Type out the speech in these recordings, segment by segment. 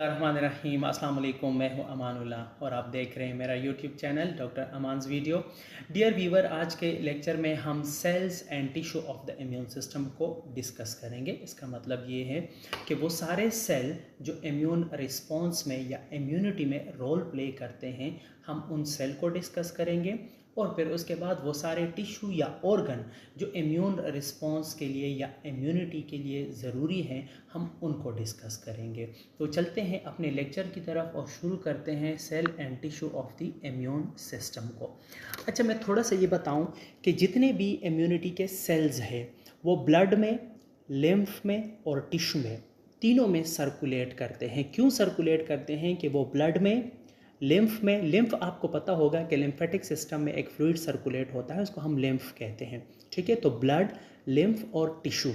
रहीम अस्सलाम वालेकुम। मैं हूं अमानुल्लाह और आप देख रहे हैं मेरा YouTube channel doctor Aman's video. Dear viewer, आज के लेक्चर में हम cells and tissue of the immune system को डिस्कस करेंगे। इसका मतलब ये है कि वो सारे सेल जो इम्यून रिस्पॉन्स में या इम्यूनिटी में रोल प्ले करते हैं, हम उन सेल को डिस्कस करेंगे और फिर उसके बाद वो सारे टिश्यू या ऑर्गन जो इम्यून रिस्पॉन्स के लिए या इम्यूनिटी के लिए ज़रूरी हैं, हम उनको डिस्कस करेंगे। तो चलते हैं अपने लेक्चर की तरफ और शुरू करते हैं cell and tissue of the immune system को। अच्छा, मैं थोड़ा सा ये बताऊं कि जितने भी इम्यूनिटी के सेल्स हैं वो ब्लड में, लिम्फ में और टिश्यू में, तीनों में सर्कुलेट करते हैं। क्यों सर्कुलेट करते हैं? कि वो ब्लड में, लिम्फ में, लिम्फ आपको पता होगा कि लिम्फेटिक सिस्टम में एक फ्लूइड सर्कुलेट होता है, उसको हम लिम्फ कहते हैं। ठीक है, तो ब्लड, लिम्फ और टिश्यू,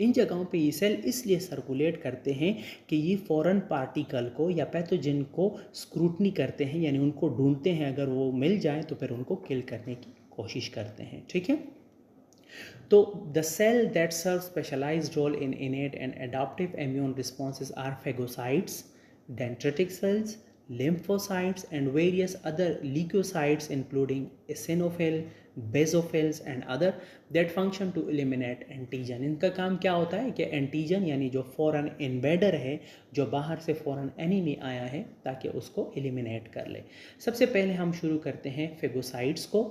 इन जगहों पे ये सेल इसलिए सर्कुलेट करते हैं कि ये फॉरेन पार्टिकल को या पैथोजन को स्क्रूटनी करते हैं, यानी उनको ढूंढते हैं। अगर वो मिल जाए तो फिर उनको किल करने की कोशिश करते हैं। ठीक है, तो the cell that serve specialized role in innate and adaptive immune responses are phagocytes, dendritic cells, lymphocytes and various other leukocytes including eosinophil, basophils and other that function to eliminate antigen। इनका काम क्या होता है कि antigen यानी जो foreign invader है, जो बाहर से फॉरेन एनिमी आया है, ताकि उसको एलिमिनेट कर ले। सबसे पहले हम शुरू करते हैं फेगोसाइट्स को।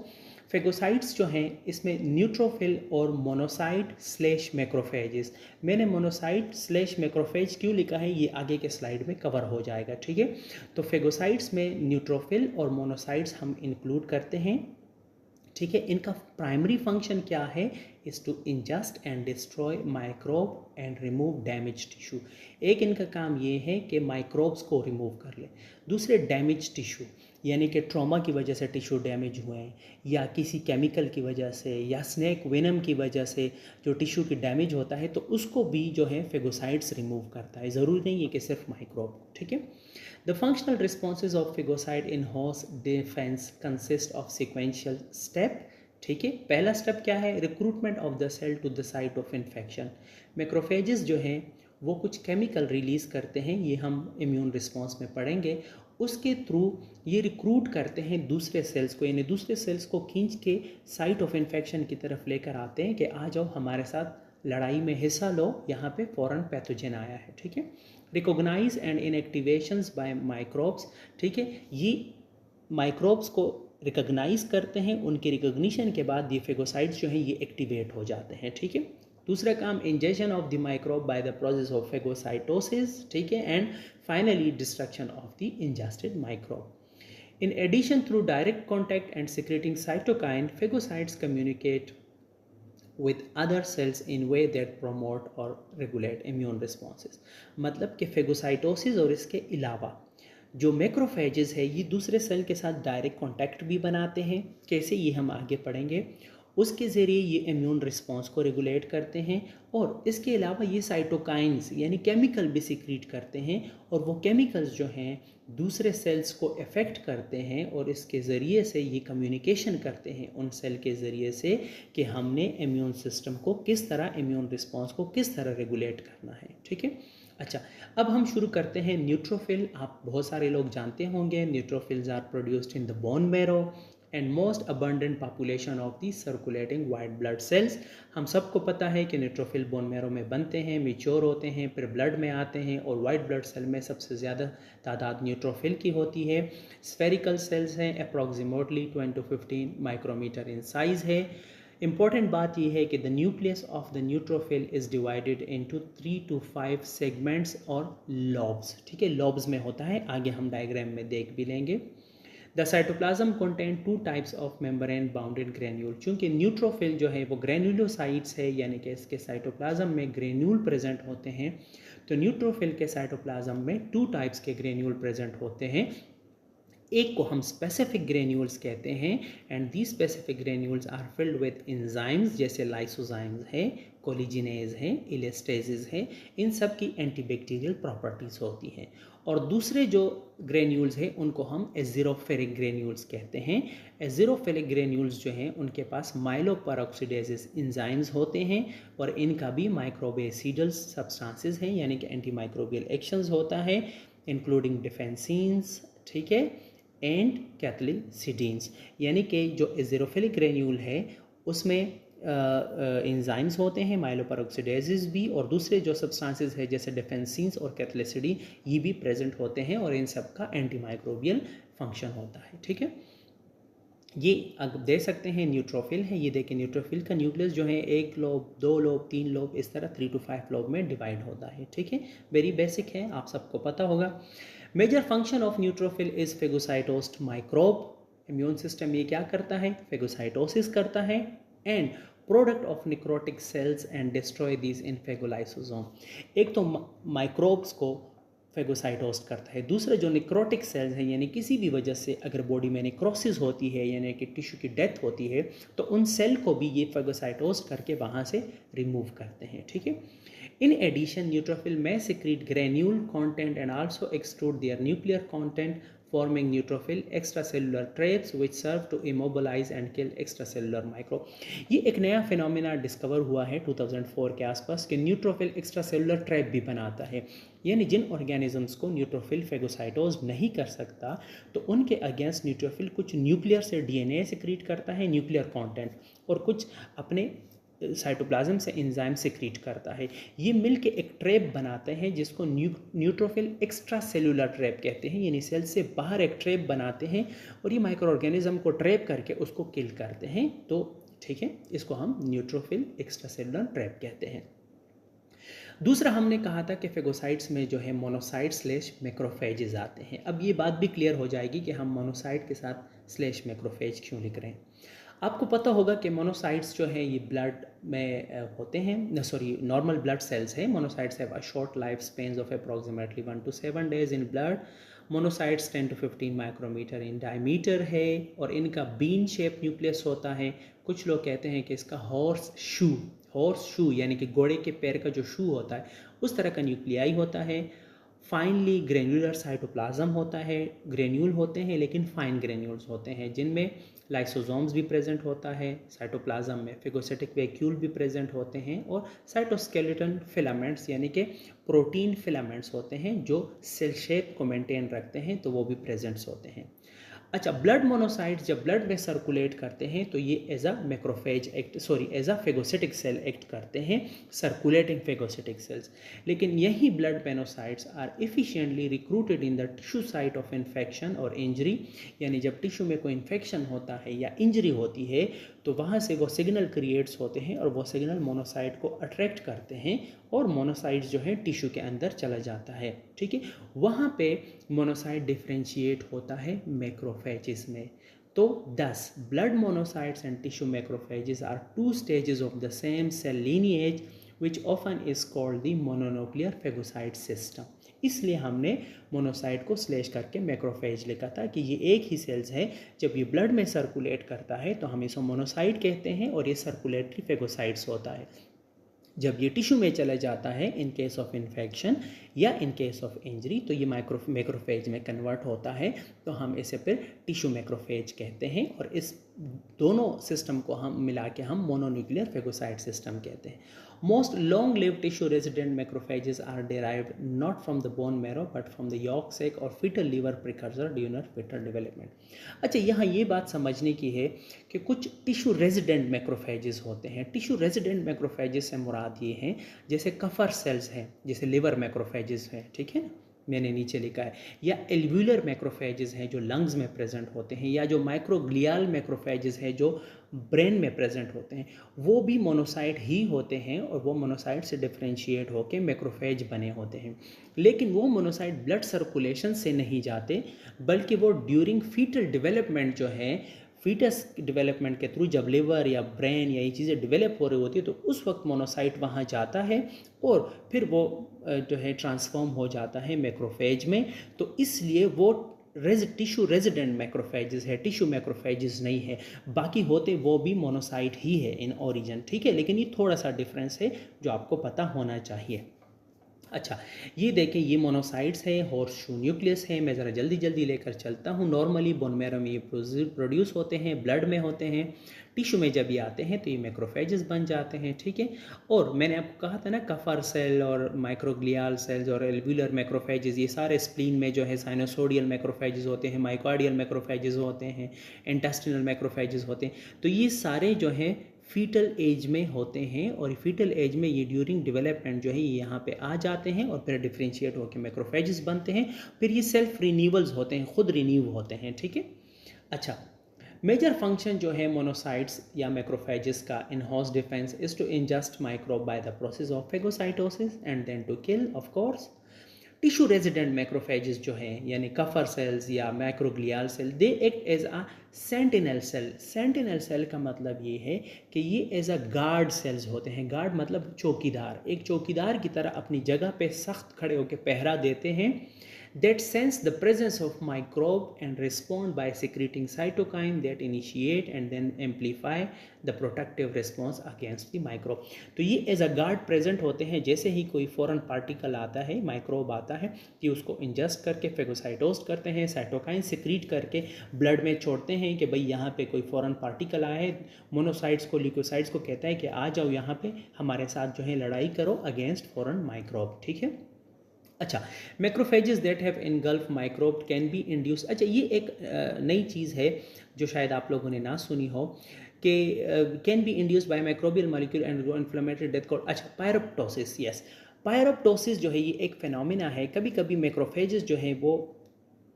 फेगोसाइट्स जो हैं इसमें न्यूट्रोफिल और मोनोसाइट स्लेश मैक्रोफेजेस। मैंने मोनोसाइट स्लेश मैक्रोफेज क्यों लिखा है ये आगे के स्लाइड में कवर हो जाएगा। ठीक है, तो फेगोसाइट्स में न्यूट्रोफिल और मोनोसाइट्स हम इंक्लूड करते हैं। ठीक है, इनका प्राइमरी फंक्शन क्या है? Is to ingest and destroy microbe and remove damage tissue. एक इनका काम ये है कि माइक्रोब्स को रिमूव कर ले। दूसरे डैमेज टिश्यू, यानी कि ट्रॉमा की वजह से टिश्यू डैमेज हुए हैं या किसी केमिकल की वजह से या स्नेक वेनम की वजह से जो टिश्यू की डैमेज होता है, तो उसको भी जो है फेगोसाइट्स रिमूव करता है। ज़रूरी नहीं है कि सिर्फ माइक्रोब। ठीक है, The functional responses of phagocyte in host defense consist of sequential step। ठीक है, पहला स्टेप क्या है? Recruitment of the cell to the site of infection. Macrophages जो हैं वो कुछ केमिकल रिलीज़ करते हैं, ये हम इम्यून रिस्पॉन्स में पढ़ेंगे। उसके थ्रू ये रिक्रूट करते हैं दूसरे सेल्स को, यानी दूसरे सेल्स को खींच के साइट ऑफ इन्फेक्शन की तरफ लेकर आते हैं कि आ जाओ हमारे साथ लड़ाई में हिस्सा लो, यहाँ पे फॉरेन पैथोजन आया है। ठीक है, रिकॉग्नाइज एंड इनएक्टिवेशंस बाय माइक्रोब्स। ठीक है, ये माइक्रोब्स को रिकॉग्नाइज करते हैं, उनके रिकॉग्निशन के बाद ये फेगोसाइट्स जो हैं ये एक्टिवेट हो जाते हैं। ठीक है, दूसरा काम injection of the microbe by the process of phagocytosis. ठीक है, and finally destruction of the ingested microbe. In addition, through direct contact and secreting cytokine, phagocytes communicate with other cells in way that promote or regulate immune responses। मतलब कि phagocytosis और इसके अलावा जो macrophages है ये दूसरे सेल के साथ डायरेक्ट कांटेक्ट भी बनाते हैं। कैसे, ये हम आगे पढ़ेंगे। उसके ज़रिए ये इम्यून रिस्पॉन्स को रेगुलेट करते हैं और इसके अलावा ये साइटोकाइंस यानी केमिकल भी सिक्रीट करते हैं, और वो केमिकल्स जो हैं दूसरे सेल्स को अफेक्ट करते हैं और इसके ज़रिए से ये कम्युनिकेशन करते हैं उन सेल के ज़रिए से कि हमने इम्यून सिस्टम को किस तरह, इम्यून रिस्पॉन्स को किस तरह रेगुलेट करना है। ठीक है, अच्छा, अब हम शुरू करते हैं न्यूट्रोफिल। आप बहुत सारे लोग जानते होंगे, neutrophils are produced in the bone marrow and most abundant population of the circulating white blood cells. हम सबको पता है कि न्यूट्रोफिल बोन मैरो में बनते हैं, मैच्योर होते हैं, फिर ब्लड में आते हैं, और वाइट ब्लड सेल में सबसे ज़्यादा तादाद न्यूट्रोफिल की होती है। स्फेरिकल सेल्स हैं, approximately 20 to 15 micrometer in size है। इंपॉर्टेंट बात यह है कि the nucleus of the neutrophil is divided into 3 to 5 segments और लॉब्स। ठीक है, लॉब्स में होता है, आगे हम डायग्राम में देख भी लेंगे। The cytoplasm contain 2 types of membrane bounded granule. चूँकि न्यूट्रोफिल जो है वो ग्रेन्यूलोसाइट्स है, यानी कि इसके साइटोप्लाज्म में ग्रेन्यूल प्रेजेंट होते हैं, तो न्यूट्रोफिल के साइटोप्लाज्म में 2 टाइप्स के ग्रेन्यूल प्रेजेंट होते हैं। एक को हम स्पेसिफिक ग्रेन्यूल्स कहते हैं, and the specific granules are filled with enzymes, जैसे लाइसोजाइम्स है, कोलिजिनेज है, इलेस्टेजेस है, इन सब की एंटीबैक्टीरियल प्रॉपर्टीज़ होती हैं। और दूसरे जो ग्रेन्यूल्स हैं उनको हम एज़िरोफिलिक ग्रेन्यूल्स कहते हैं। एज़िरोफिलिक ग्रेन्यूल्स जो हैं उनके पास माइलोपेरोक्सीडेजेस एंजाइम्स होते हैं, और इनका भी माइक्रोबेसिडल सब्सटेंसेस हैं, यानी कि एंटी माइक्रोबियल एक्शंस होता है। इंक्लूडिंग डिफेंसिन्स, ठीक है, एंड कैथलिसिडीन्स। यानी कि जो एज़ेरोफिलिक ग्रेन्यूल है उसमें एंजाइम्स होते हैं, माइलोपेरोक्सीडेजेस भी, और दूसरे जो सब्सटेंसेस है जैसे डिफेंसिन्स और कैथलिसिडीन ये भी प्रेजेंट होते हैं और इन सब का एंटीमाइक्रोबियल फंक्शन होता है, ठीक है। ये अब देख सकते हैं न्यूट्रोफिल है, ये देखें न्यूट्रोफिल का न्यूक्लियस जो है 1 लोब, 2 लोब, 3 लोब, इस तरह 3 to 5 लोब में डिवाइड होता है, ठीक है। वेरी बेसिक है, आप सबको पता होगा। Major function of neutrophil is phagocytose microbe. Immune system ये क्या करता है, फेगोसाइटोसिस करता है and product of necrotic cells and destroy these in phagolysosome. एक तो माइक्रोब्स को फेगोसाइटोस्ट करता है, दूसरा जो निक्रोटिक सेल्स हैं यानी किसी भी वजह से अगर बॉडी में निक्रोसिस होती है यानी कि टिश्यू की डेथ होती है तो उन सेल को भी ये फेगोसाइटोस्ट करके वहाँ से रिमूव करते हैं, ठीक है। In addition, neutrophil may secrete granule content and also extrude their nuclear content, forming neutrophil extracellular traps which serve to immobilize and kill extracellular microbe. ये एक नया फिनोमेना डिस्कवर हुआ है 2004 के आसपास कि न्यूट्रोफिल एक्स्ट्रासेलुलर ट्रैप भी बनाता है, यानी जिन ऑर्गेनिजम्स को न्यूट्रोफिल फेगोसाइटोज नहीं कर सकता तो उनके अगेंस्ट न्यूट्रोफिल कुछ न्यूक्लियर से डीएनए सिक्रीट करता है, न्यूक्लियर कंटेंट, और कुछ अपने साइटोप्लाज्म से एंजाइम सिक्रीट करता है। ये मिलके एक ट्रैप बनाते हैं जिसको न्यूट्रोफिल एक्स्ट्रा सेलुलर ट्रैप कहते हैं, यानी सेल से बाहर एक ट्रैप बनाते हैं और ये माइक्रो ऑर्गेनिज्म को ट्रैप करके उसको किल करते हैं। तो ठीक है, इसको हम न्यूट्रोफिल एक्स्ट्रा सेलुलर ट्रैप कहते हैं। दूसरा हमने कहा था कि फेगोसाइट्स में जो है मोनोसाइट स्लेश मैक्रोफेजेस आते हैं। अब ये बात भी क्लियर हो जाएगी कि हम मोनोसाइट के साथ स्लेश मैक्रोफेज क्यों लिख रहे हैं। आपको पता होगा कि मोनोसाइट्स जो है ये ब्लड में होते हैं, सॉरी नॉर्मल ब्लड सेल्स है। Monocytes have a short life spans of approximately 1 to 7 days इन blood. Monocytes 10 to 15 micrometer in diameter है और इनका बीन शेप न्यूक्लियस होता है। कुछ लोग कहते हैं कि इसका हॉर्स शू यानी कि घोड़े के पैर का जो शू होता है उस तरह का न्यूक्लियाई होता है। फाइनली ग्रेन्युलर साइटोप्लाज्म होता है, ग्रेन्यूल होते हैं लेकिन फाइन ग्रेन्यूल्स होते हैं जिनमें लाइसोसोम्स भी प्रेजेंट होता है। साइटोप्लाज्म में फेगोसिटिक वैक्यूल भी प्रेजेंट होते हैं और साइटोस्केलेटन फिलामेंट्स यानी कि प्रोटीन फिलामेंट्स होते हैं जो सेल शेप को मेंटेन रखते हैं, तो वो भी प्रेजेंट्स होते हैं। अच्छा, ब्लड मोनोसाइट्स जब ब्लड में सर्कुलेट करते हैं तो ये as a phagocytic cell act करते हैं, सर्कुलेटिंग फेगोसिटिक सेल्स। लेकिन यही blood monocytes are efficiently recruited in the tissue site of infection और इंजरी, यानी जब टिश्यू में कोई इन्फेक्शन होता है या इंजरी होती है तो वहाँ से वो सिग्नल क्रिएट्स होते हैं और वो सिग्नल मोनोसाइट को अट्रैक्ट करते हैं और मोनोसाइट जो है टिश्यू के अंदर चला जाता है, ठीक है। वहाँ पे मोनोसाइट डिफ्रेंशिएट होता है मैक्रोफेजेस में। तो 10 blood monocytes and tissue macrophages are 2 stages of the same cell lineage which often is called the mononuclear phagocyte system। इसलिए हमने मोनोसाइट को स्लेश करके मैक्रोफेज लिखा था कि ये एक ही सेल्स है। जब ये ब्लड में सर्कुलेट करता है तो हम इसको मोनोसाइट कहते हैं और ये सर्कुलेटरी फेगोसाइट्स होता है। जब ये टिश्यू में चला जाता है इन केस ऑफ इन्फेक्शन या इन केस ऑफ इंजरी तो ये मैक्रोफेज में कन्वर्ट होता है, तो हम इसे फिर टिश्यू मैक्रोफेज कहते हैं और इस दोनों सिस्टम को हम मिला के हम मोनोन्यूक्लियर फेगोसाइट सिस्टम कहते हैं। Most long live tissue resident macrophages are derived not from the bone marrow but from the yolk sac और foetal liver precursor during foetal development. अच्छा, यहाँ ये बात समझने की है कि कुछ टिश्यू रेजिडेंट मैक्रोफेजेस होते हैं। टिश्यू रेजिडेंट मैक्रोफेजेस से मुराद ये हैं जैसे कफर सेल्स हैं, जैसे लिवर मैक्रोफेजेस हैं, ठीक है ना, मैंने नीचे लिखा है, या एल्व्यूलर मैक्रोफेजेस हैं जो लंग्स में प्रेजेंट होते हैं, या जो माइक्रोग्लियल मैक्रोफेजेस हैं जो ब्रेन में प्रेजेंट होते हैं, वो भी मोनोसाइट ही होते हैं और वो मोनोसाइट से डिफ्रेंशिएट होकर मैक्रोफेज बने होते हैं। लेकिन वो मोनोसाइट ब्लड सर्कुलेशन से नहीं जाते बल्कि वो ड्यूरिंग फीटल डेवलपमेंट जो है, फीटस डेवलपमेंट के थ्रू जब लिवर या ब्रेन या ये चीज़ें डेवलप हो रही होती है तो उस वक्त मोनोसाइट वहाँ जाता है और फिर वो जो है ट्रांसफॉर्म हो जाता है मैक्रोफेज में। तो इसलिए वो टिश्यू रेजिडेंट मैक्रोफेजेस है, टिश्यू मैक्रोफेजेस नहीं है। बाकी होते वो भी मोनोसाइट ही है इन ओरिजिन, ठीक है। लेकिन ये थोड़ा सा डिफरेंस है जो आपको पता होना चाहिए। अच्छा, ये देखें, ये मोनोसाइट्स है, हॉर्सशू न्यूक्लियस है। मैं ज़रा जल्दी जल्दी लेकर चलता हूँ। नॉर्मली बोन मैरो में ये प्रोड्यूस होते हैं, ब्लड में होते हैं, टिश्यू में जब ये आते हैं तो ये मैक्रोफेजेस बन जाते हैं, ठीक है। और मैंने आपको कहा था ना, कफर सेल और माइक्रोग्लियल सेल्स और एल्व्यूलर मैक्रोफेजेस, ये सारे स्प्लीन में जो है साइनोसोडियल मैक्रोफेजेस होते हैं, माइकोआर्डियल मैक्रोफेजेस होते हैं, इंटेस्टिनल मैक्रोफेजेस होते हैं। तो ये सारे जो हैं फीटल एज में होते हैं, और फीटल एज में ये ड्यूरिंग डेवलपमेंट जो है ये यहाँ पे आ जाते हैं और फिर डिफ्रेंशिएट होकर मैक्रोफेजेस बनते हैं। फिर ये सेल्फ रिन्यूअल्स होते हैं, खुद रिन्यू होते हैं, ठीक है। अच्छा, मेजर फंक्शन जो है मोनोसाइट्स या मैक्रोफेजेस का in host defense is to ingest microbe by the process of phagocytosis and then to kill of course. Tissue resident macrophages जो हैं, यानी कफर सेल्स या microglial cell, they act as a sentinel cell. Sentinel cell का मतलब ये है कि ये एज अ गार्ड सेल्स होते हैं। गार्ड मतलब चौकीदार, एक चौकीदार की तरह अपनी जगह पे सख्त खड़े होकर पहरा देते हैं। that sense the presence of microbe and respond by secreting cytokine that initiate and then amplify the protective response against the microbe। तो ये एज अ गार्ड प्रेजेंट होते हैं। जैसे ही कोई फॉरेन पार्टिकल आता है, माइक्रोब आता है, कि उसको इंजेस्ट करके फेगोसाइटोज करते हैं, साइटोकाइन सिक्रीट करके ब्लड में छोड़ते हैं कि भाई यहाँ पे कोई फॉरेन पार्टिकल आया है। मोनोसाइट्स को, ल्यूकोसाइट्स को कहता है कि आ जाओ यहाँ पे हमारे साथ जो है लड़ाई करो अगेंस्ट फॉरेन माइक्रोब, ठीक है। अच्छा, macrophages that have engulf microbe can be induce. अच्छा, ये एक नई चीज़ है जो शायद आप लोगों ने ना सुनी हो कि can be induce by microbial molecule and grow inflammatory death called. अच्छा, पायरोप्टोसिस। यस, पायरोप्टोसिस जो है ये एक फिनोमिना है। कभी कभी मैक्रोफेजेस जो हैं वो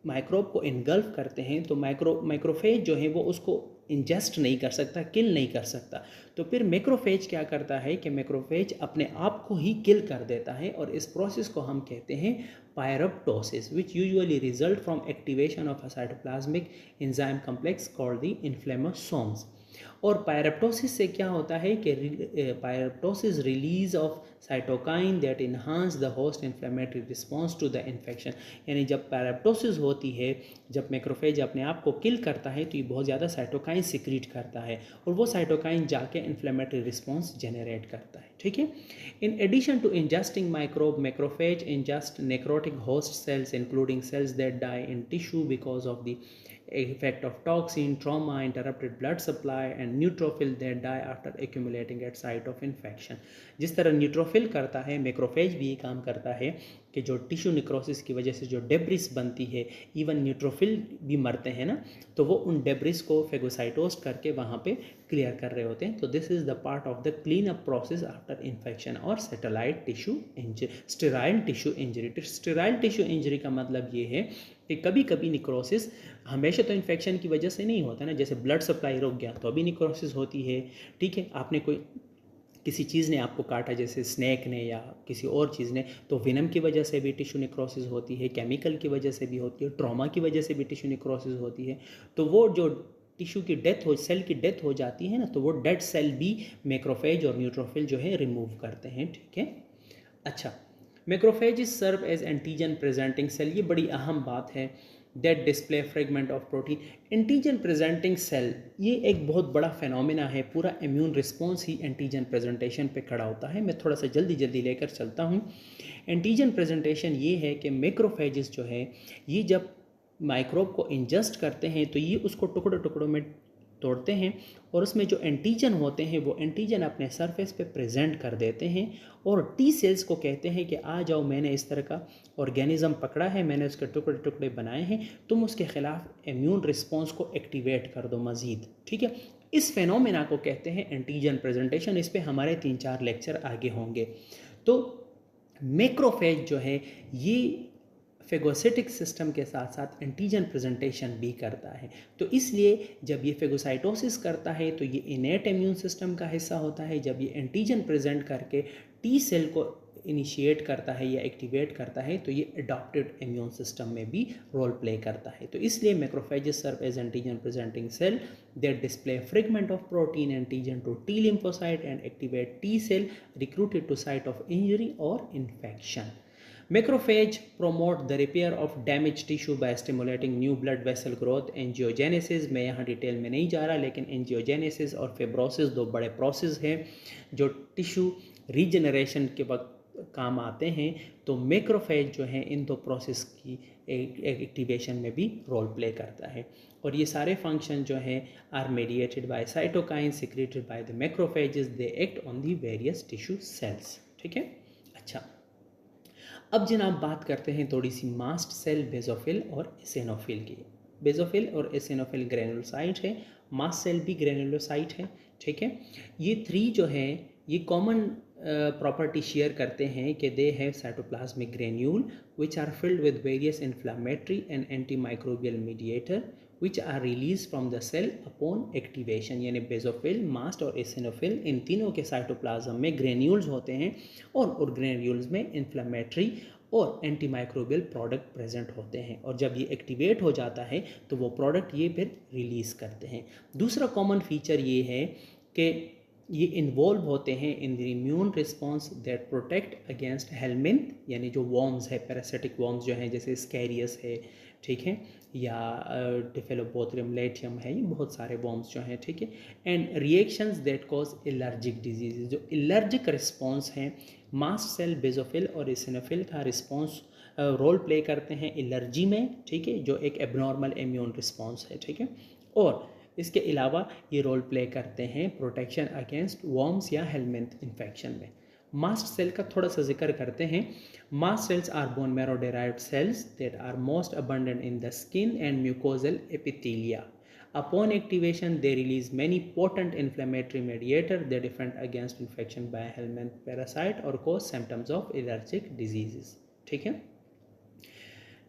माइक्रोब को इनगल्फ करते हैं, तो माइक्रोफेज जो है वो उसको इंजेस्ट नहीं कर सकता, किल नहीं कर सकता। तो फिर मैक्रोफेज क्या करता है कि मैक्रोफेज अपने आप को ही किल कर देता है, और इस प्रोसेस को हम कहते हैं pyroptosis, which usually result from activation of a cytoplasmic enzyme complex called the inflammasomes. और पायरोप्टोसिस से क्या होता है कि pyroptosis release of cytokine that enhance the host inflammatory response to the infection. यानी जब पायरोप्टोसिस होती है, जब मैक्रोफेज अपने आप को किल करता है, तो ये बहुत ज़्यादा साइटोकाइन सिक्रीट करता है, और वो साइटोकाइन जाके इन्फ्लेमेटरी रिस्पॉन्स जनरेट करता है, ठीक है। In addition to ingesting microbe, macrophage ingest necrotic host cells including cells that die in tissue because of the effect of toxin, trauma, interrupted blood supply and neutrophil that die after accumulating at site of infection। जिस तरह neutrophil करता है, macrophage भी ये काम करता है कि जो टिश्यू निक्रोसिस की वजह से जो डेब्रिस बनती है, इवन न्यूट्रोफिल भी मरते हैं ना, तो वो उन डेब्रिस को फेगोसाइटोज करके वहाँ पे क्लियर कर रहे होते हैं। तो this is the part of the clean up process after infection और sterile tissue injury. Sterile tissue injury, sterile tissue injury का मतलब ये है कि कभी कभी निक्रोसिस हमेशा तो इन्फेक्शन की वजह से नहीं होता ना, जैसे ब्लड सप्लाई रुक गया तो अभी निक्रोसिस होती है, ठीक है। आपने कोई किसी चीज़ ने आपको काटा, जैसे स्नैक ने या किसी और चीज़ ने, तो विनम की वजह से भी टिश्यू निक्रोसिस होती है, केमिकल की वजह से भी होती है, ट्रॉमा की वजह से भी टिश्यू निक्रोसिस होती है। तो वो जो टिश्यू की डेथ हो, सेल की डेथ हो जाती है ना, तो वो डेड सेल भी मैक्रोफेज और न्यूट्रोफिल जो है रिमूव करते हैं, ठीक है। अच्छा, macrophage serve as antigen presenting cell. ये बड़ी अहम बात है। That display fragment of protein. Antigen presenting cell ये एक बहुत बड़ा फेनोमेना है। पूरा इम्यून रिस्पॉन्स ही एंटीजन प्रेजेंटेशन पे खड़ा होता है। मैं थोड़ा सा जल्दी जल्दी लेकर चलता हूँ। एंटीजन प्रेजेंटेशन ये है कि मैक्रोफेजेस जो है ये जब माइक्रोब को इंजेस्ट करते हैं तो ये उसको टुकड़ों टुकड़ों में तोड़ते हैं, और उसमें जो एंटीजन होते हैं वो एंटीजन अपने सरफेस पे प्रेजेंट कर देते हैं, और टी सेल्स को कहते हैं कि आ जाओ, मैंने इस तरह का ऑर्गेनिज्म पकड़ा है, मैंने उसके टुकड़े टुकड़े बनाए हैं, तुम उसके खिलाफ इम्यून रिस्पॉन्स को एक्टिवेट कर दो मज़ीद, ठीक है। इस फेनोमेना को कहते हैं एंटीजन प्रेजेंटेशन। इस पर हमारे 3-4 लेक्चर आगे होंगे। तो मैक्रोफेज जो है ये फेगोसिटिक सिस्टम के साथ साथ एंटीजन प्रेजेंटेशन भी करता है। तो इसलिए जब ये फेगोसाइटोसिस करता है तो ये इनेट इम्यून सिस्टम का हिस्सा होता है। जब ये एंटीजन प्रेजेंट करके टी सेल को इनिशिएट करता है या एक्टिवेट करता है तो ये अडॉप्टेड इम्यून सिस्टम में भी रोल प्ले करता है। तो इसलिए macrophages serve as antigen presenting cell that display fragment of protein antigen to T lymphocyte and activate T cell recruited to site of injury और infection. Macrophage promote the repair of damaged tissue by stimulating new blood vessel growth, angiogenesis। मैं यहाँ detail में नहीं जा रहा, लेकिन angiogenesis और fibrosis दो बड़े प्रोसेस हैं जो टिश्यू रीजनरेशन के वक्त काम आते हैं, तो मैक्रोफेज जो है इन दो प्रोसेस की एक्टिवेशन में भी रोल प्ले करता है। और ये सारे फंक्शन जो हैं are mediated by cytokine secreted by the macrophages, they act on the various tissue cells. ठीक है। अच्छा, अब जनाब बात करते हैं थोड़ी सी मास्ट सेल, बेसोफिल और एसिनोफिल की। बेसोफिल और एसिनोफिल ग्रेनुलोसाइट है, मास्ट सेल भी ग्रेनुलोसाइट है। ठीक है। ये थ्री जो है ये कॉमन प्रॉपर्टी शेयर करते हैं कि they have cytoplasmic granule which are filled with various inflammatory and anti microbial mediator which are release from the cell upon activation. यानी बेसोफिल, मास्ट और एसिनोफिल इन तीनों के साइटोप्लाज्म में ग्रेन्यूल्स होते हैं और ग्रेन्यूल्स में इन्फ्लामेटरी और एंटी माइक्रोबियल प्रोडक्ट प्रेजेंट होते हैं, और जब ये एक्टिवेट हो जाता है तो वो प्रोडक्ट ये फिर रिलीज़ करते हैं। दूसरा कॉमन फीचर ये है कि ये इन्वॉल्व होते हैं in the immune response that protect against helminth, यानी जो वॉर्म्स है, पैरासिटिक वॉर्म्स जो हैं जैसे स्कैरियस है, ठीक है, या डिफेलोबोथरियम लेटियम है, ये बहुत सारे वॉर्म्स जो हैं। ठीक है। And reactions that cause allergic disease, जो एलर्जिक रिस्पॉन्स हैं, मास्ट सेल, बेसोफिल और एसिनोफिल का रिस्पॉन्स रोल प्ले करते हैं एलर्जी में। ठीक है, जो एक एबनॉर्मल इम्यून रिस्पॉन्स है। ठीक है। और इसके अलावा ये रोल प्ले करते हैं प्रोटेक्शन अगेंस्ट वॉर्म्स या हेलमिंथ इन्फेक्शन में। मास्ट सेल का थोड़ा सा जिक्र करते हैं। Mast cells are bone marrow derived cells that are most abundant in the skin and mucosal epithelia. Upon activation, they release many potent inflammatory mediator that defend against infection by helminth parasite or cause symptoms of allergic diseases. ठीक है।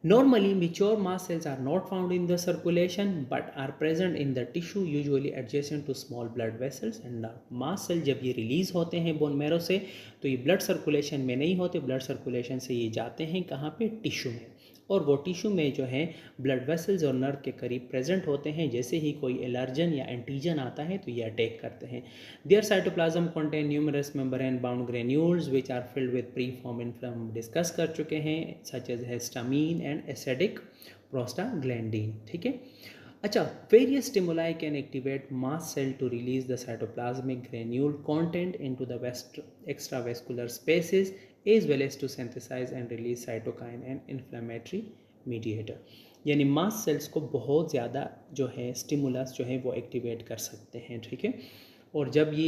Normally, mature mast cells are not found in the circulation but are present in the tissue, usually adjacent to small blood vessels and nerve. Mast cell जब ये release होते हैं bone marrow से तो ये blood circulation में नहीं होते, ब्लड सर्कुलेशन से ये जाते हैं कहाँ पे, टिश्यू में, और वो टिश्यू में जो है ब्लड वेसल्स और नर्व के करीब प्रेजेंट होते हैं। जैसे ही कोई एलर्जन या एंटीजन आता है तो ये अटैक करते हैं। Their cytoplasm contain numerous membrane bound granules which are filled with pre form inflam, discuss कर चुके हैं, such as histamine and acidic prostaglandin. ठीक है। अच्छा, various stimuli can activate mast cell to release the cytoplasmic granule content into the extravascular spaces as well as to synthesize and release cytokine and inflammatory mediator। यानी mast cells को बहुत ज़्यादा जो है stimulus जो है वो एक्टिवेट कर सकते हैं। ठीक है। और जब ये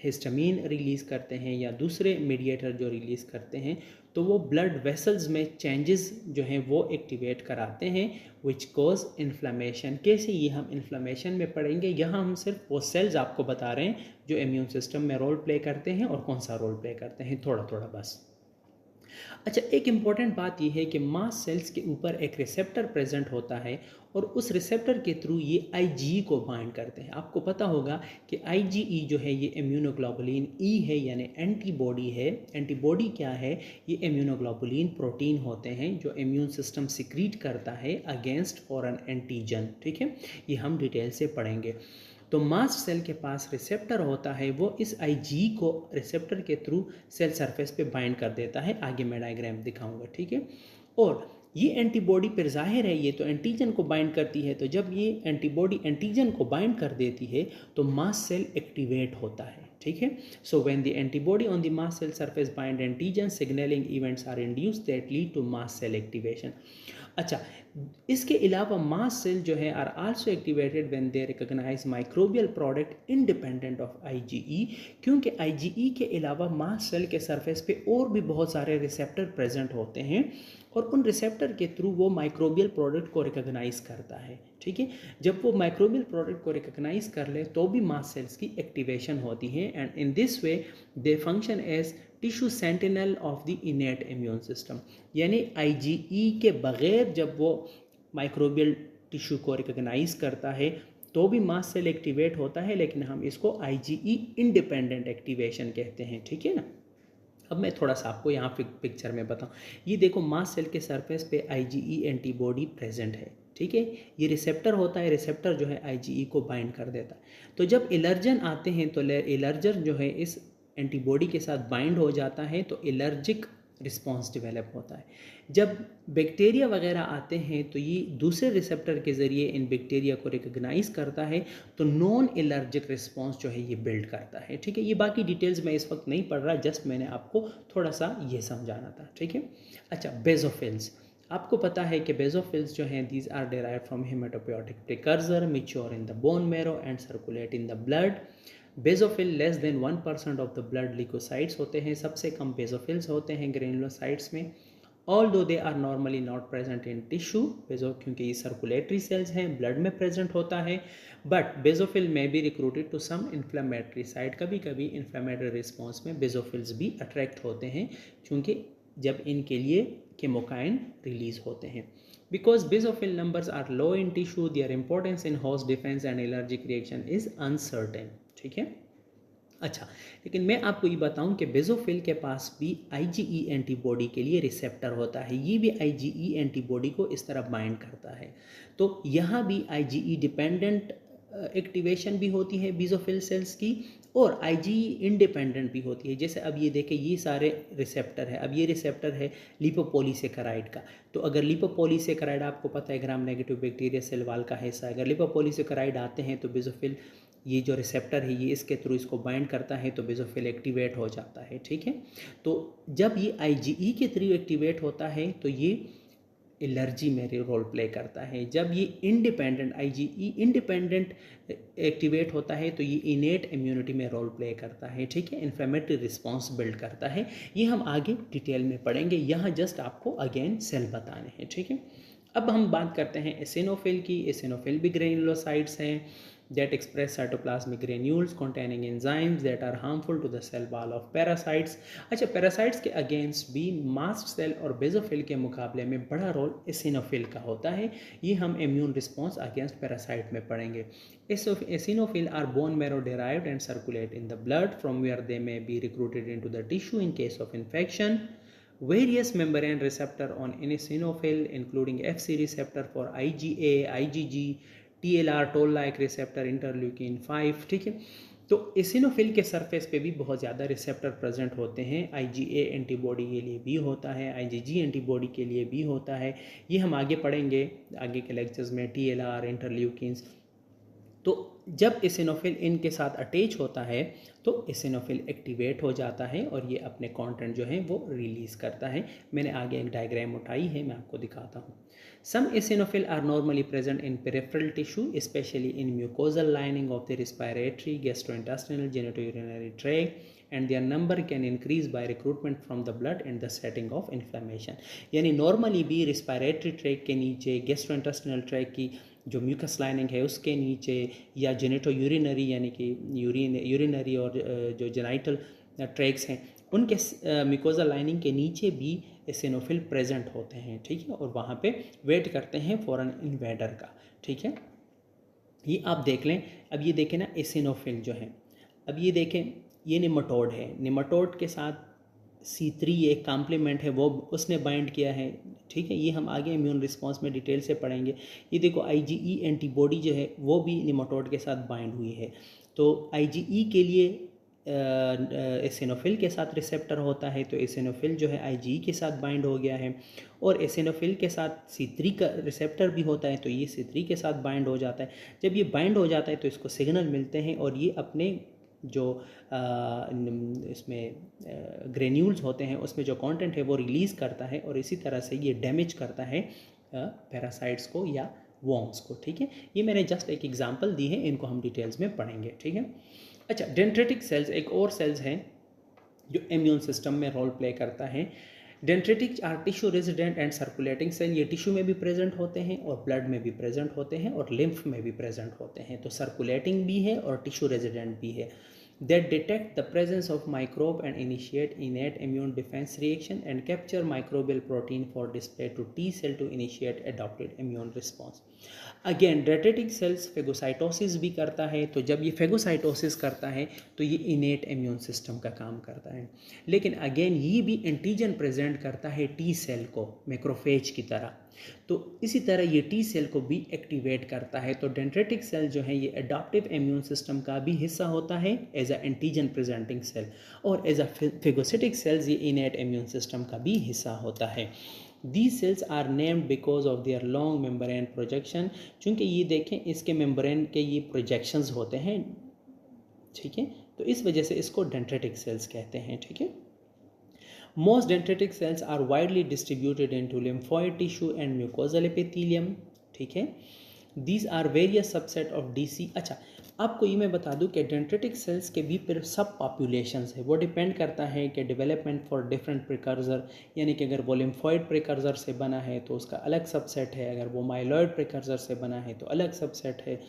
हिस्टामीन रिलीज़ करते हैं या दूसरे मीडिएटर जो रिलीज़ करते हैं तो वो ब्लड वेसल्स में चेंजेस जो हैं वो एक्टिवेट कराते हैं विच कॉज इन्फ्लामेशन। कैसे ये हम इन्फ्लामेशन में पढ़ेंगे, यहाँ हम सिर्फ वो सेल्स आपको बता रहे हैं जो इम्यून सिस्टम में रोल प्ले करते हैं और कौन सा रोल प्ले करते हैं, थोड़ा थोड़ा बस। अच्छा, एक इम्पॉर्टेंट बात यह है कि मास्ट सेल्स के ऊपर एक रिसेप्टर प्रेजेंट होता है और उस रिसेप्टर के थ्रू ये IgE को बाइंड करते हैं। आपको पता होगा कि IgE जो है ये इम्यूनोग्लोबुलिन E है, यानी एंटीबॉडी है। एंटीबॉडी क्या है, ये इम्यूनोग्लोबुलिन प्रोटीन होते हैं जो इम्यून सिस्टम सिक्रीट करता है अगेंस्ट फॉरेन एंटीजन। ठीक है, ये हम डिटेल से पढ़ेंगे। तो मास्ट सेल के पास रिसेप्टर होता है, वो इस IgE को रिसेप्टर के थ्रू सेल सरफेस पे बाइंड कर देता है। आगे मैं डायग्राम दिखाऊंगा। ठीक है। और ये एंटीबॉडी पर जाहिर है ये तो एंटीजन को बाइंड करती है, तो जब ये एंटीबॉडी एंटीजन को बाइंड कर देती है तो मास्ट सेल एक्टिवेट होता है। ठीक है। So when the antibody on the mast cell surface bind antigen, signalling events are induced that lead to mast cell activation. अच्छा, इसके अलावा मास्ट सेल जो है are also activated when they recognise microbial product independent of IgE, क्योंकि IgE के अलावा mast cell के surface पे और भी बहुत सारे रिसेप्टर प्रेजेंट होते हैं और उन रिसेप्टर के थ्रू वो माइक्रोबियल प्रोडक्ट को रिकॉग्नाइज करता है। ठीक है। जब वो माइक्रोबियल प्रोडक्ट को रिकॉग्नाइज कर ले तो भी मास्ट सेल्स की एक्टिवेशन होती है and in this way they function as tissue sentinel of the innate immune system. यानी IgE के बगैर जब वो माइक्रोबियल टिश्यू को रिकॉग्नाइज करता है तो भी मास्ट सेल एक्टिवेट होता है, लेकिन हम इसको IgE इंडिपेंडेंट एक्टिवेशन कहते हैं। ठीक है ना। अब मैं थोड़ा सा आपको यहाँ पिक्चर में बताऊँ। ये देखो मास्ट सेल के सरफेस पे IgE एंटीबॉडी प्रेजेंट है। ठीक है। ये रिसेप्टर होता है, रिसेप्टर जो है IgE को बाइंड कर देता है। तो जब एलर्जन आते हैं तो एलर्जन जो है इस एंटीबॉडी के साथ बाइंड हो जाता है तो एलर्जिक रिस्पॉन्स डेवलप होता है। जब बैक्टीरिया वगैरह आते हैं तो ये दूसरे रिसेप्टर के ज़रिए इन बैक्टीरिया को रिकग्नाइज़ करता है, तो नॉन एलर्जिक रिस्पॉन्स जो है ये बिल्ड करता है। ठीक है, ये बाकी डिटेल्स मैं इस वक्त नहीं पढ़ रहा, जस्ट मैंने आपको थोड़ा सा ये समझाना था। ठीक है, अच्छा, बेसोफिल्स, आपको पता है कि बेसोफिल्स जो हैं these are derived from haematopoietic precursor mature in the bone marrow and circulate in the blood. Basophil less than 1% of the blood leucocytes होते हैं, सबसे कम बेसोफिल्स होते हैं ग्रेनुलोसाइट्स में। Although they are normally not present in tissue, क्योंकि ये circulatory cells हैं, blood में प्रेजेंट होता है, but basophil may be recruited to some inflammatory site. कभी कभी इन्फ्लेमेटरी रिस्पॉन्स में बेसोफिल्स भी अट्रैक्ट होते हैं, क्योंकि जब इनके लिए केमोकाइन रिलीज होते हैं। Because basophil numbers are low in tissue, their importance in host defence and allergic reaction is uncertain. ठीक है, अच्छा, लेकिन मैं आपको ये बताऊं कि बेसोफिल के पास भी आईजीई एंटीबॉडी के लिए रिसेप्टर होता है, ये भी आईजीई एंटीबॉडी को इस तरह बाइंड करता है। तो यहाँ भी आईजीई डिपेंडेंट एक्टिवेशन भी होती है बेसोफिल सेल्स की, और आईजीई इंडिपेंडेंट भी होती है। जैसे अब ये देखें, ये सारे रिसेप्टर है, अब ये रिसेप्टर है लिपोपोलीसेकेराइड का, तो अगर लिपोपोलीसेकेराइड आपको पता है gram negative bacteria cell wall का हिस्सा है, अगर लिपोपोलीसेकेराइड आते हैं तो बेसोफिल ये जो रिसेप्टर है ये इसके थ्रू इसको बाइंड करता है, तो बेसोफिल एक्टिवेट हो जाता है। ठीक है, तो जब ये आईजीई के थ्रू एक्टिवेट होता है तो ये एलर्जी में रोल प्ले करता है। जब ये इंडिपेंडेंट आईजीई इंडिपेंडेंट एक्टिवेट होता है तो ये इनेट इम्यूनिटी में रोल प्ले करता है। ठीक है, इन्फ्लेमेटरी रिस्पॉन्स बिल्ड करता है। ये हम आगे डिटेल में पढ़ेंगे, यहाँ जस्ट आपको अगेन सेल बताने हैं। ठीक है, अब हम बात करते हैं एसिनोफिल की। एसिनोफिल भी ग्रेनुलोसाइट्स हैं that express cytoplasmic granules containing enzymes that are harmful to the cell wall of parasites। अच्छा, पैरासाइट्स के अगेंस्ट भी मास्ट सेल और बेसोफिल के मुकाबले में बड़ा रोल एसिनोफिल का होता है। ये हम इम्यून रिस्पॉन्स अगेंस्ट पैरासाइट में पढ़ेंगे। Eosinophil are bone marrow derived and circulate in the blood from where they may be recruited into the tissue in case of infection। Various membrane receptor on eosinophil including FC receptor for IgA, IgG, TLR toll like receptor, interleukin 5। ठीक है, तो eosinophil के surface पे भी बहुत ज़्यादा receptor present होते हैं। IgA एंटीबॉडी के लिए भी होता है, IgG एंटीबॉडी के लिए भी होता है, ये हम आगे पढ़ेंगे आगे के लेक्चर्स में। TLR, interleukins. तो जब एसिनोफिल इनके साथ अटैच होता है तो एसिनोफिल एक्टिवेट हो जाता है और ये अपने कंटेंट जो है वो रिलीज़ करता है। मैंने आगे एक डायग्राम उठाई है, मैं आपको दिखाता हूँ। Some eosinophil are normally present in peripheral tissue, especially in mucosal lining of the respiratory, gastrointestinal, genitourinary tract, and their number can increase by recruitment from the blood and the setting of inflammation। यानी normally भी respiratory track के नीचे, gastrointestinal track की जो mucus lining है उसके नीचे, या जेनेटो यूरिनरी यानी कि यूरिनरी और जो जेनाइटल ट्रैक्स हैं उनके म्यूकोजा लाइनिंग के नीचे भी एसिनोफिल प्रेजेंट होते हैं। ठीक है, और वहाँ पे वेट करते हैं फॉरेन इन्वेडर का। ठीक है, ये आप देख लें। अब ये देखें ना, एसिनोफिल जो है, अब ये देखें, ये निमेटोड है, निमेटोड के साथ C3 एक कॉम्प्लीमेंट है, वो उसने बाइंड किया है। ठीक है, ये हम आगे इम्यून रिस्पॉन्स में डिटेल से पढ़ेंगे। ये देखो, IgE एंटीबॉडी जो है वो भी निमेटोड के साथ बाइंड हुई है। तो IgE के लिए एसिनोफिल के साथ रिसेप्टर होता है, तो एसिनोफिल जो है IgE के साथ बाइंड हो गया है, और एसिनोफिल के साथ C3 का रिसेप्टर भी होता है, तो ये C3 के साथ बाइंड हो जाता है। जब ये बाइंड हो जाता है तो इसको सिग्नल मिलते हैं, और ये अपने जो इसमें ग्रेन्यूल्स होते हैं उसमें जो कंटेंट है वो रिलीज़ करता है, और इसी तरह से ये डैमेज करता है पैरासाइट्स को या वॉर्म्स को। ठीक है, ये मैंने जस्ट एक एग्जांपल दी है, इनको हम डिटेल्स में पढ़ेंगे। ठीक है, अच्छा, डेंड्रिटिक सेल्स एक और सेल्स हैं जो इम्यून सिस्टम में रोल प्ले करता है। Dendritic are tissue resident and circulating cell. ये टिश्यू में भी प्रेजेंट होते हैं और ब्लड में भी प्रेजेंट होते हैं और लिम्फ में भी प्रेजेंट होते हैं, तो सर्कुलेटिंग भी है और टिश्यू रेजिडेंट भी है। That detect the presence of microbe and initiate innate immune defense reaction and capture microbial protein for display to T cell to initiate adapted immune response। Again, dendritic cells phagocytosis भी करता है, तो जब ये phagocytosis करता है तो ये innate immune system का काम करता है। लेकिन अगेन ये भी एंटीजन प्रेजेंट करता है T सेल को मैक्रोफेज की तरह। तो इसी तरह ये टी सेल को भी एक्टिवेट करता है। तो डेंड्रेटिक सेल जो है ये एडाप्टिव इम्यून सिस्टम का भी हिस्सा होता है as a antigen presenting cell, और एज अ फेगोसिटिक सेल्स ये इनेट इम्यून सिस्टम का भी हिस्सा होता है। These cells are named because of their long membrane projection, चूँकि ये देखें इसके मेम्ब्रेन के ये प्रोजेक्शंस होते हैं, ठीक है, तो इस वजह से इसको डेंड्रेटिक सेल्स कहते हैं, ठीक है। Most dendritic cells are widely distributed into lymphoid tissue and mucosal epithelium, ठीक है। These are various subset of DC। अच्छा, आपको ये मैं बता दूं कि डेंड्रेटिक सेल्स के भी फिर सब पॉपुलेशंस है, वो डिपेंड करता है कि डेवलपमेंट फॉर डिफरेंट प्रिकर्सर, यानी कि अगर वो लिम्फॉइड प्रिकर्सर से बना है तो उसका अलग सबसेट है, अगर वो माइलॉइड प्रिकर्सर से बना है तो अलग सबसेट है।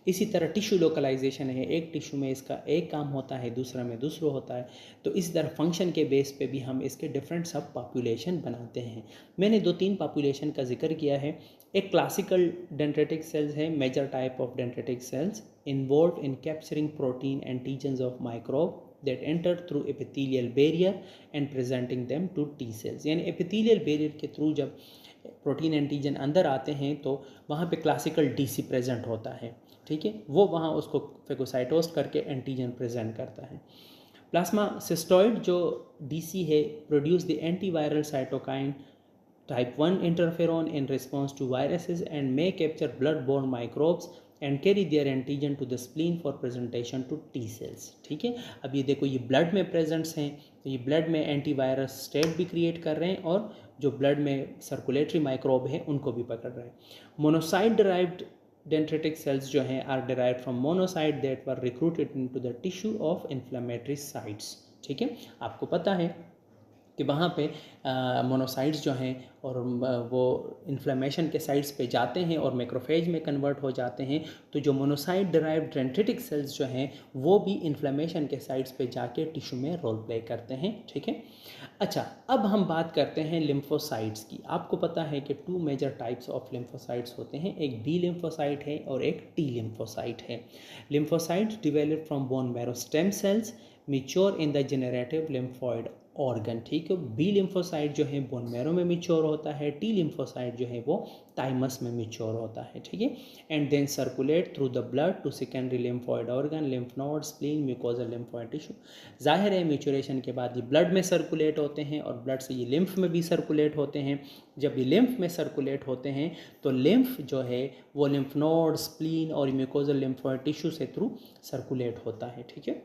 इसी तरह टिश्यू लोकलाइजेशन है, एक टिश्यू में इसका एक काम होता है, दूसरा में दूसरा होता है। तो इस तरह फंक्शन के बेस पे भी हम इसके डिफरेंट सब पॉपुलेशन बनाते हैं। मैंने 2-3 पॉपुलेशन का जिक्र किया है। एक क्लासिकल डेंड्रेटिक सेल्स है, major type of dendritic cells involve in capturing protein antigens of microbe that enter through epithelial barrier and presenting them to T cells। यानी epithelial barrier के थ्रू जब प्रोटीन एंटीजन अंदर आते हैं तो वहाँ पे क्लासिकल डीसी प्रेजेंट होता है, ठीक है, वो वहाँ उसको फेगोसाइटोस्ट करके एंटीजन प्रेजेंट करता है। प्लाज्मा सिस्टोइड जो डीसी है produce the antiviral cytokine type 1 interferon in response to viruses and may capture blood-borne microbes and carry their antigen to the spleen for presentation to T cells, ठीक है। अब ये देखो ये ब्लड में प्रेजेंट्स हैं, तो ये ब्लड में एंटीवायरस स्टेट भी क्रिएट कर रहे हैं और जो ब्लड में सर्कुलेटरी माइक्रोब है उनको भी पकड़ रहे हैं। मोनोसाइट डिराइव्ड डेंड्रेटिक सेल्स जो हैं are derived from monocyte that were recruited into the tissue of inflammatory sites, ठीक है। आपको पता है कि वहाँ पे मोनोसाइट्स जो हैं और वो इन्फ्लेमेशन के साइट्स पे जाते हैं और मैक्रोफेज में कन्वर्ट हो जाते हैं। तो जो मोनोसाइट डिराइव्ड डेंड्रेटिक सेल्स जो हैं वो भी इन्फ्लेमेशन के साइट्स पे जाके टिश्यू में रोल प्ले करते हैं, ठीक है। अच्छा, अब हम बात करते हैं लिम्फोसाइट्स की। आपको पता है कि 2 मेजर टाइप्स ऑफ लिम्फोसाइट्स होते हैं, एक बी लिम्फोसाइट है और एक टी लिम्फोसाइट है। Lymphocytes develop from bone marrow stem cells mature in the generative lymphoid organ, ठीक है। बी लिम्फोसाइट जो है बोन मैरो में मैच्योर होता है, टी लिम्फोसाइट जो है वो थाइमस में मैच्योर होता है, ठीक है। And then circulate through the blood to secondary lymphoid organ, lymph node, spleen, mucosal lymphoid tissue. जाहिर है मैच्योरेशन के बाद ये ब्लड में सर्कुलेट होते हैं और ब्लड से ये लिम्फ में भी सर्कुलेट होते हैं। जब ये लिम्फ में सर्कुलेट होते हैं तो लिम्फ जो है वो लिम्फ नोड, स्प्लीन और म्यूकोजल लिम्फॉइड टिश्यू से थ्रू सर्कुलेट होता है, ठीक है।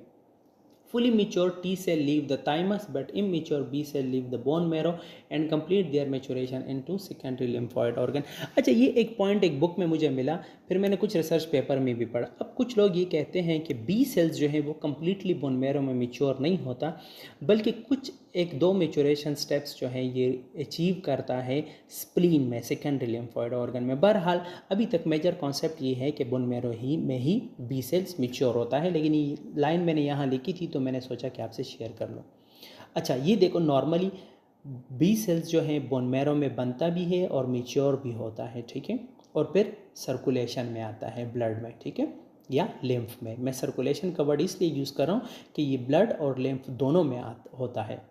Fully mature T cell leave the thymus but immature B cell leave the bone marrow and complete their maturation into secondary lymphoid organ। अच्छा, ये एक point एक बुक में मुझे मिला, फिर मैंने कुछ रिसर्च पेपर में भी पढ़ा। अब कुछ लोग ये कहते हैं कि B सेल्स जो है वो कम्प्लीटली बोन मैरो में मैच्योर नहीं होता, बल्कि कुछ 1-2 मैच्योरेशन स्टेप्स जो है ये अचीव करता है स्प्लीन में, सेकेंडरी लिम्फॉइड ऑर्गन में। बहरहाल अभी तक मेजर कॉन्सेप्ट ये है कि बोन मैरो में ही बी सेल्स मैच्योर होता है, लेकिन ये लाइन मैंने यहाँ लिखी थी तो मैंने सोचा कि आपसे शेयर कर लो। अच्छा, ये देखो नॉर्मली बी सेल्स जो है बोन मैरो में बनता भी है और मैच्योर भी होता है, ठीक है, और फिर सर्कुलेशन में आता है ब्लड में, ठीक है, या लिम्फ में। मैं सर्कुलेशन का वर्ड इसलिए यूज़ कर रहा हूँ कि ये ब्लड और लिम्फ दोनों में होता है।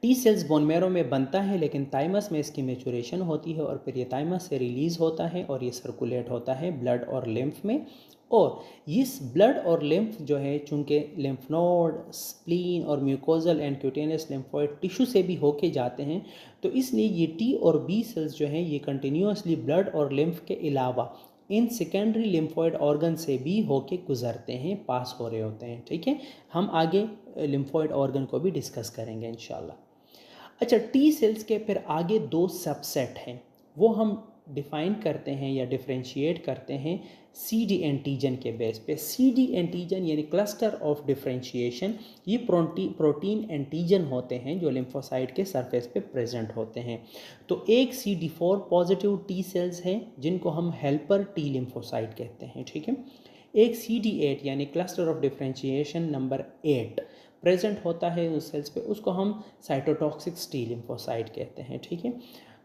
टी सेल्स बोन मैरो में बनता है लेकिन थाइमस में इसकी मैच्योरेशन होती है और फिर ये थाइमस से रिलीज़ होता है और ये सर्कुलेट होता है ब्लड और लिम्फ में। और इस ब्लड और लिम्फ जो है चूँकि लिम्फ नोड, स्प्लीन और mucosal and cutaneous lymphoid tissue से भी होके जाते हैं, तो इसलिए ये टी और बी सेल्स जो हैं ये कंटिन्यूसली ब्लड और लिम्फ के अलावा इन सेकेंडरी लिम्फॉइड ऑर्गन से भी होके गुजरते हैं, पास हो रहे होते हैं, ठीक है। हम आगे लिम्फॉइड ऑर्गन को भी डिस्कस करेंगे इंशाल्लाह। अच्छा, टी सेल्स के फिर आगे 2 सबसेट हैं, वो हम डिफ़ाइन करते हैं या डिफ्रेंशिएट करते हैं CD एंटीजन के बेस पे। CD एंटीजन यानी क्लस्टर ऑफ डिफ्रेंशिएशन, ये प्रोटीन एंटीजन होते हैं जो लिम्फोसाइट के सरफेस पे प्रेजेंट होते हैं। तो एक CD4 पॉजिटिव टी सेल्स हैं जिनको हम हेल्पर टी लिम्फोसाइट कहते हैं, ठीक है। एक CD8 यानी cluster of differentiation number 8 present होता है उस सेल्स पे, उसको हम साइटोटॉक्सिक टी लिम्फोसाइट कहते हैं, ठीक है।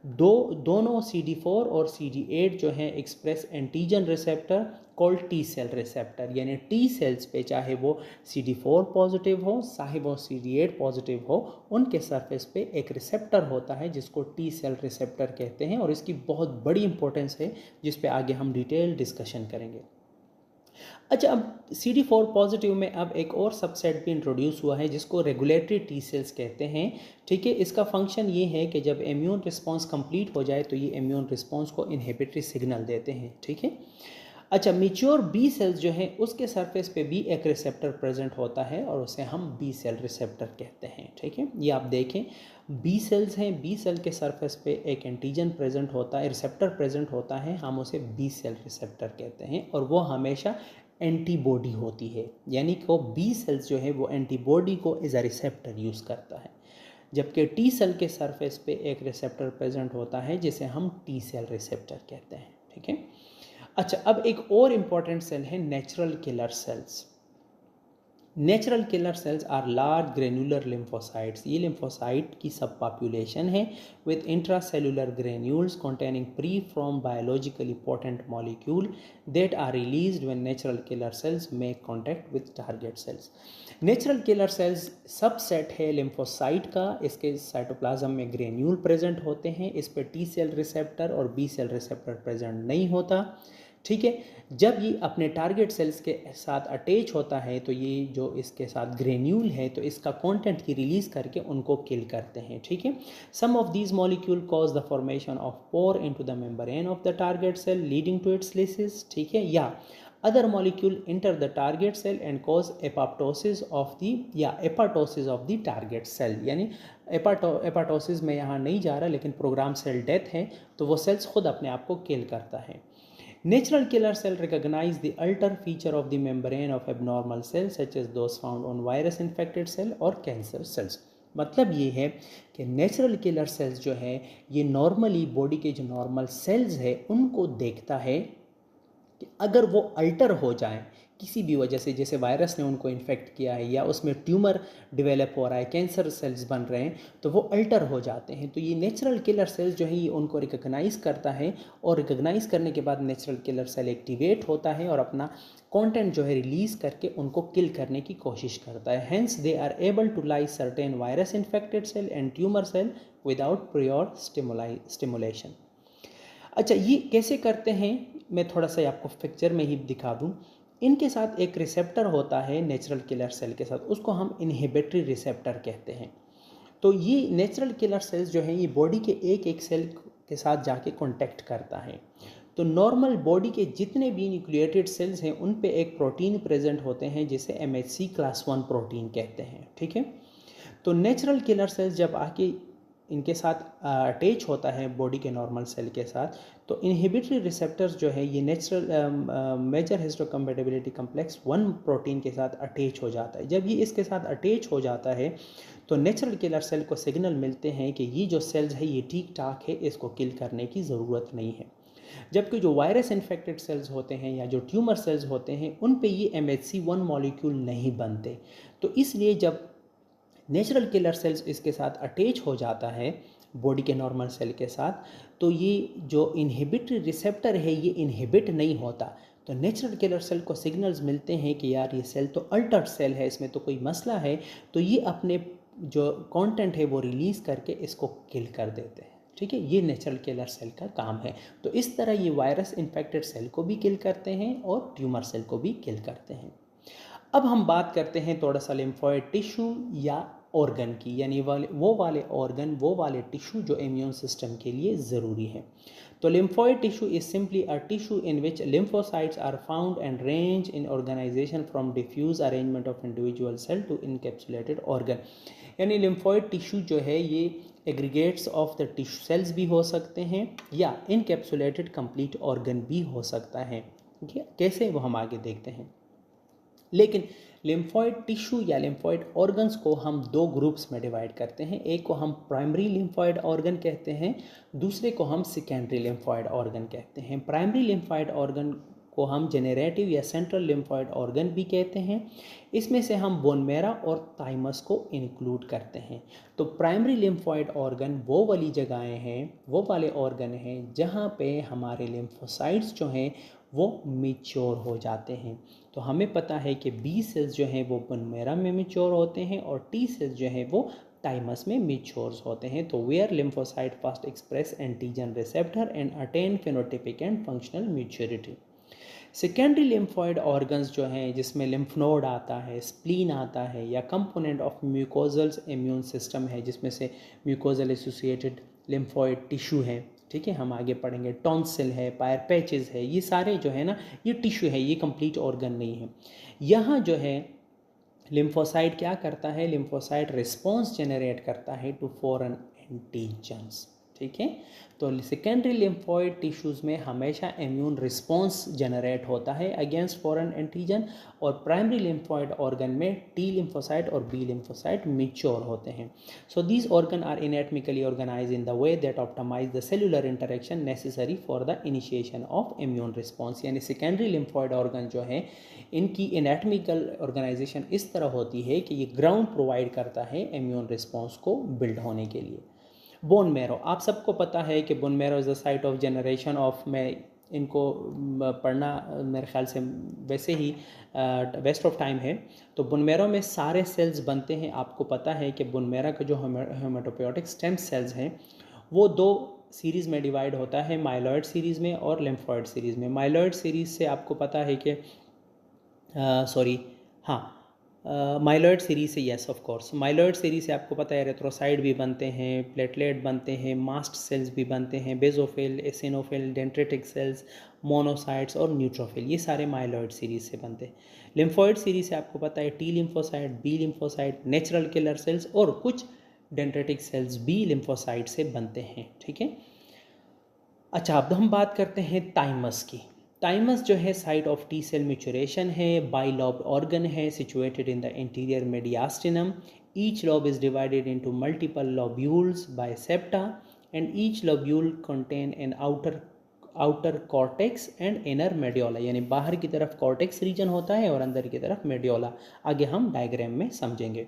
दोनों CD4 और CD8 जो है express antigen receptor called T cell receptor, यानी टी सेल्स पे चाहे वो CD4 पॉजिटिव हो चाहे वो CD8 पॉजिटिव हो, उनके सरफेस पे एक रिसेप्टर होता है जिसको टी सेल रिसेप्टर कहते हैं, और इसकी बहुत बड़ी इंपॉर्टेंस है जिस पे आगे हम डिटेल डिस्कशन करेंगे। अच्छा, अब CD4 पॉजिटिव में अब एक और सबसेट भी इंट्रोड्यूस हुआ है जिसको रेगुलेटरी टी सेल्स कहते हैं। ठीक है, इसका फंक्शन ये है कि जब इम्यून रिस्पॉन्स कंप्लीट हो जाए तो ये इम्यून रिस्पॉन्स को इनहिबिटरी सिग्नल देते हैं। ठीक है, अच्छा, मैच्योर बी सेल्स जो हैं उसके सरफेस पे भी एक रिसेप्टर प्रेजेंट होता है और उसे हम बी सेल रिसेप्टर कहते हैं। ठीक है, ये आप देखें, बी सेल्स हैं, बी सेल के सरफेस पे एक एंटीजन प्रेजेंट होता है, रिसेप्टर प्रेजेंट होता है, हम उसे बी सेल रिसेप्टर कहते हैं, और वो हमेशा एंटीबॉडी होती है, यानी कि वो बी सेल्स जो है वो एंटीबॉडी को एज अ रिसेप्टर यूज़ करता है, जबकि टी सेल के सरफेस पे एक रिसेप्टर प्रेजेंट होता है जिसे हम टी सेल रिसेप्टर कहते हैं। ठीक है, अच्छा, अब एक और इम्पॉर्टेंट सेल है natural killer cells. Natural killer cells are large granular lymphocytes. ये लिम्फोसाइट की सब पॉपुलेशन है with intracellular granules containing pre-formed biologically potent molecule that are released when natural killer cells make contact with target cells. Natural killer sales subset है lymphocyte का। इसके cytoplasm में granule present होते हैं, इस पर टी सेल रिसेप्टर और B cell receptor present नहीं होता। ठीक है, जब ये अपने टारगेट सेल्स के साथ अटैच होता है तो ये जो इसके साथ ग्रेन्यूल है तो इसका कंटेंट की रिलीज करके उनको किल करते हैं। ठीक है, some of these molecule cause the formation of pore into the membrane of the target cell leading to its lysis. ठीक है, या other molecule enter the target cell and cause apoptosis of the target cell, यानी एपाटोसिस में यहाँ नहीं जा रहा लेकिन प्रोग्राम सेल डेथ है तो वो सेल्स खुद अपने आप को किल करता है। Natural killer cell recognize the alter feature of the membrane of abnormal cells such as those found on virus infected cell और cancer cells। मतलब ये है कि नेचुरल किलर सेल्स जो है ये नॉर्मली बॉडी के जो नॉर्मल सेल्स है उनको देखता है कि अगर वो अल्टर हो जाएं किसी भी वजह से, जैसे वायरस ने उनको इन्फेक्ट किया है या उसमें ट्यूमर डेवलप हो रहा है, कैंसर सेल्स बन रहे हैं, तो वो अल्टर हो जाते हैं, तो ये नेचुरल किलर सेल्स जो है ये उनको रिकग्नाइज करता है, और रिकग्नाइज करने के बाद नेचुरल किलर सेल एक्टिवेट होता है और अपना कंटेंट जो है रिलीज करके उनको किल करने की कोशिश करता है। Hence they are able to lyse certain virus infected cell and tumour cell without prior stimulation. अच्छा, ये कैसे करते हैं मैं थोड़ा सा आपको पिक्चर में ही दिखा दूं। इनके साथ एक रिसेप्टर होता है नेचुरल किलर सेल के साथ, उसको हम इनहिबिटरी रिसेप्टर कहते हैं। तो ये नेचुरल किलर सेल्स जो हैं ये बॉडी के एक एक सेल के साथ जाके कांटेक्ट करता है। तो नॉर्मल बॉडी के जितने भी न्यूक्लिएटेड सेल्स हैं उन पे एक प्रोटीन प्रेजेंट होते हैं जिसे MHC क्लास 1 प्रोटीन कहते हैं। ठीक है, तो नेचुरल किलर सेल्स जब आके इनके साथ अटैच होता है बॉडी के नॉर्मल सेल के साथ, तो इनहिबिटरी रिसेप्टर्स जो है ये natural major histocompatibility complex 1 protein के साथ अटैच हो जाता है। जब ये इसके साथ अटैच हो जाता है तो नेचुरल किलर सेल को सिग्नल मिलते हैं कि ये जो सेल्स है ये ठीक ठाक है, इसको किल करने की ज़रूरत नहीं है। जबकि जो वायरस इन्फेक्टेड सेल्स होते हैं या जो ट्यूमर सेल्स होते हैं उन पे ये MHC1 मॉलिक्यूल नहीं बनते, तो इसलिए जब नेचुरल किलर सेल्स इसके साथ अटैच हो जाता है बॉडी के नॉर्मल सेल के साथ, तो ये जो इनहिबिटरी रिसेप्टर है ये इनहिबिट नहीं होता, तो नेचुरल किलर सेल को सिग्नल्स मिलते हैं कि यार ये सेल तो अल्टर्ड सेल है, इसमें तो कोई मसला है, तो ये अपने जो कंटेंट है वो रिलीज़ करके इसको किल कर देते हैं। ठीक है, ये नेचुरल किलर सेल का काम है। तो इस तरह ये वायरस इन्फेक्टेड सेल को भी किल करते हैं और ट्यूमर सेल को भी किल करते हैं। अब हम बात करते हैं थोड़ा सा लिम्फोइड टिश्यू या ऑर्गन की, यानी वो वाले ऑर्गन, वो वाले टिश्यू जो इम्यून सिस्टम के लिए ज़रूरी है। तो lymphoid tissue is simply a tissue in which lymphocytes are found and range in organisation from diffuse arrangement of individual cell to encapsulated organ. यानी लिम्फोइड टिश्यू जो है ये aggregates of the tissue cells भी हो सकते हैं या encapsulated complete organ भी हो सकता है। ठीक है, कैसे वो हम आगे देखते हैं। लेकिन लिम्फोइड टिश्यू या लिम्फोइड ऑर्गन्स को हम दो ग्रुप्स में डिवाइड करते हैं। एक को हम प्राइमरी लिम्फोइड ऑर्गन कहते हैं, दूसरे को हम सेकेंडरी लिम्फोइड ऑर्गन कहते हैं। प्राइमरी लिम्फोइड ऑर्गन को हम जेनरेटिव या सेंट्रल लिम्फॉइड ऑर्गन भी कहते हैं। इसमें से हम बोन मैरो और थाइमस को इंक्लूड करते हैं। तो प्राइमरी लिम्फॉइड ऑर्गन वो वाली जगहें हैं, वो वाले ऑर्गन हैं जहाँ पे हमारे लिम्फोसाइट्स जो हैं वो मैच्योर हो जाते हैं। तो हमें पता है कि बी सेल्स जो हैं वो बोन मैरो में मैच्योर होते हैं और टी सेल्स जो हैं वो थाइमस में मैच्योर होते हैं। तो where lymphocyte first express antigen receptor and attain phenotypic and functional maturity. Secondary lymphoid organs जो हैं जिसमें लिम्फ नोड आता है, स्प्लीन आता है, या component of mucosal immune system है जिसमें से म्यूकोजल एसोसिएटेड लिम्फॉइड टिश्यू है, ठीक है, हम आगे पढ़ेंगे। टॉन्सिल है, पायर पैचेस है, ये सारे जो है ना ये टिश्यू है, ये कंप्लीट ऑर्गन नहीं है। यहाँ जो है लिम्फोसाइट क्या करता है, लिम्फोसाइट रिस्पॉन्स जनरेट करता है टू फॉरेन एंटीजन्स, ठीक है। तो सेकेंडरी लिम्फॉइड टिश्यूज़ में हमेशा इम्यून रिस्पॉन्स जनरेट होता है अगेंस्ट फॉरेन एंटीजन, और प्राइमरी लिम्फॉइड ऑर्गन में टी लिम्फोसाइट और बी लिम्फोसाइट मैच्योर होते हैं। So these organ are anatomically organised in the way that optimise the cellular interaction necessary for the initiation of immune response. यानी secondary lymphoid organ जो है इनकी anatomical organisation इस तरह होती है कि ये ग्राउंड प्रोवाइड करता है इम्यून रिस्पॉन्स को बिल्ड होने के लिए। बोन मैरो, आप सबको पता है कि bone marrow is the site of generation of, मैं इनको पढ़ना मेरे ख्याल से वैसे ही वेस्ट ऑफ टाइम है। तो बोन मैरो में सारे सेल्स बनते हैं। आपको पता है कि बोन मैरो के जो हेमाटोपोइएटिक स्टेम सेल्स हैं वो दो सीरीज़ में डिवाइड होता है, माइलॉइड सीरीज़ में और लिम्फॉइड सीरीज़ में। माइलॉइड सीरीज़ से आपको पता है कि माइलॉइड सीरीज से, yes of course, myeloid series से आपको पता है एरिथ्रोसाइट भी बनते हैं, प्लेटलेट बनते हैं, मास्ट सेल्स भी बनते हैं, basophil, eosinophil, dendritic cells, monocytes और न्यूट्रोफिल, ये सारे माइलॉइड सीरीज से बनते हैं। लिम्फॉइड सीरीज से आपको पता है T lymphocyte, B lymphocyte, natural killer cells और कुछ डेंड्रिटिक सेल्स भी लिम्फोसाइट से बनते हैं, ठीक है। अच्छा, अब हम बात करते हैं थाइमस की। थाइमस जो है site of T cell maturation है, बाइलोब्ड ऑर्गन है, situated in the interior mediastinum. Each lobe is divided into multiple lobules by septa and each lobule contain an outer cortex and inner medulla, यानी बाहर की तरफ cortex reason होता है और अंदर की तरफ मेडियोला। आगे हम डायग्राम में समझेंगे।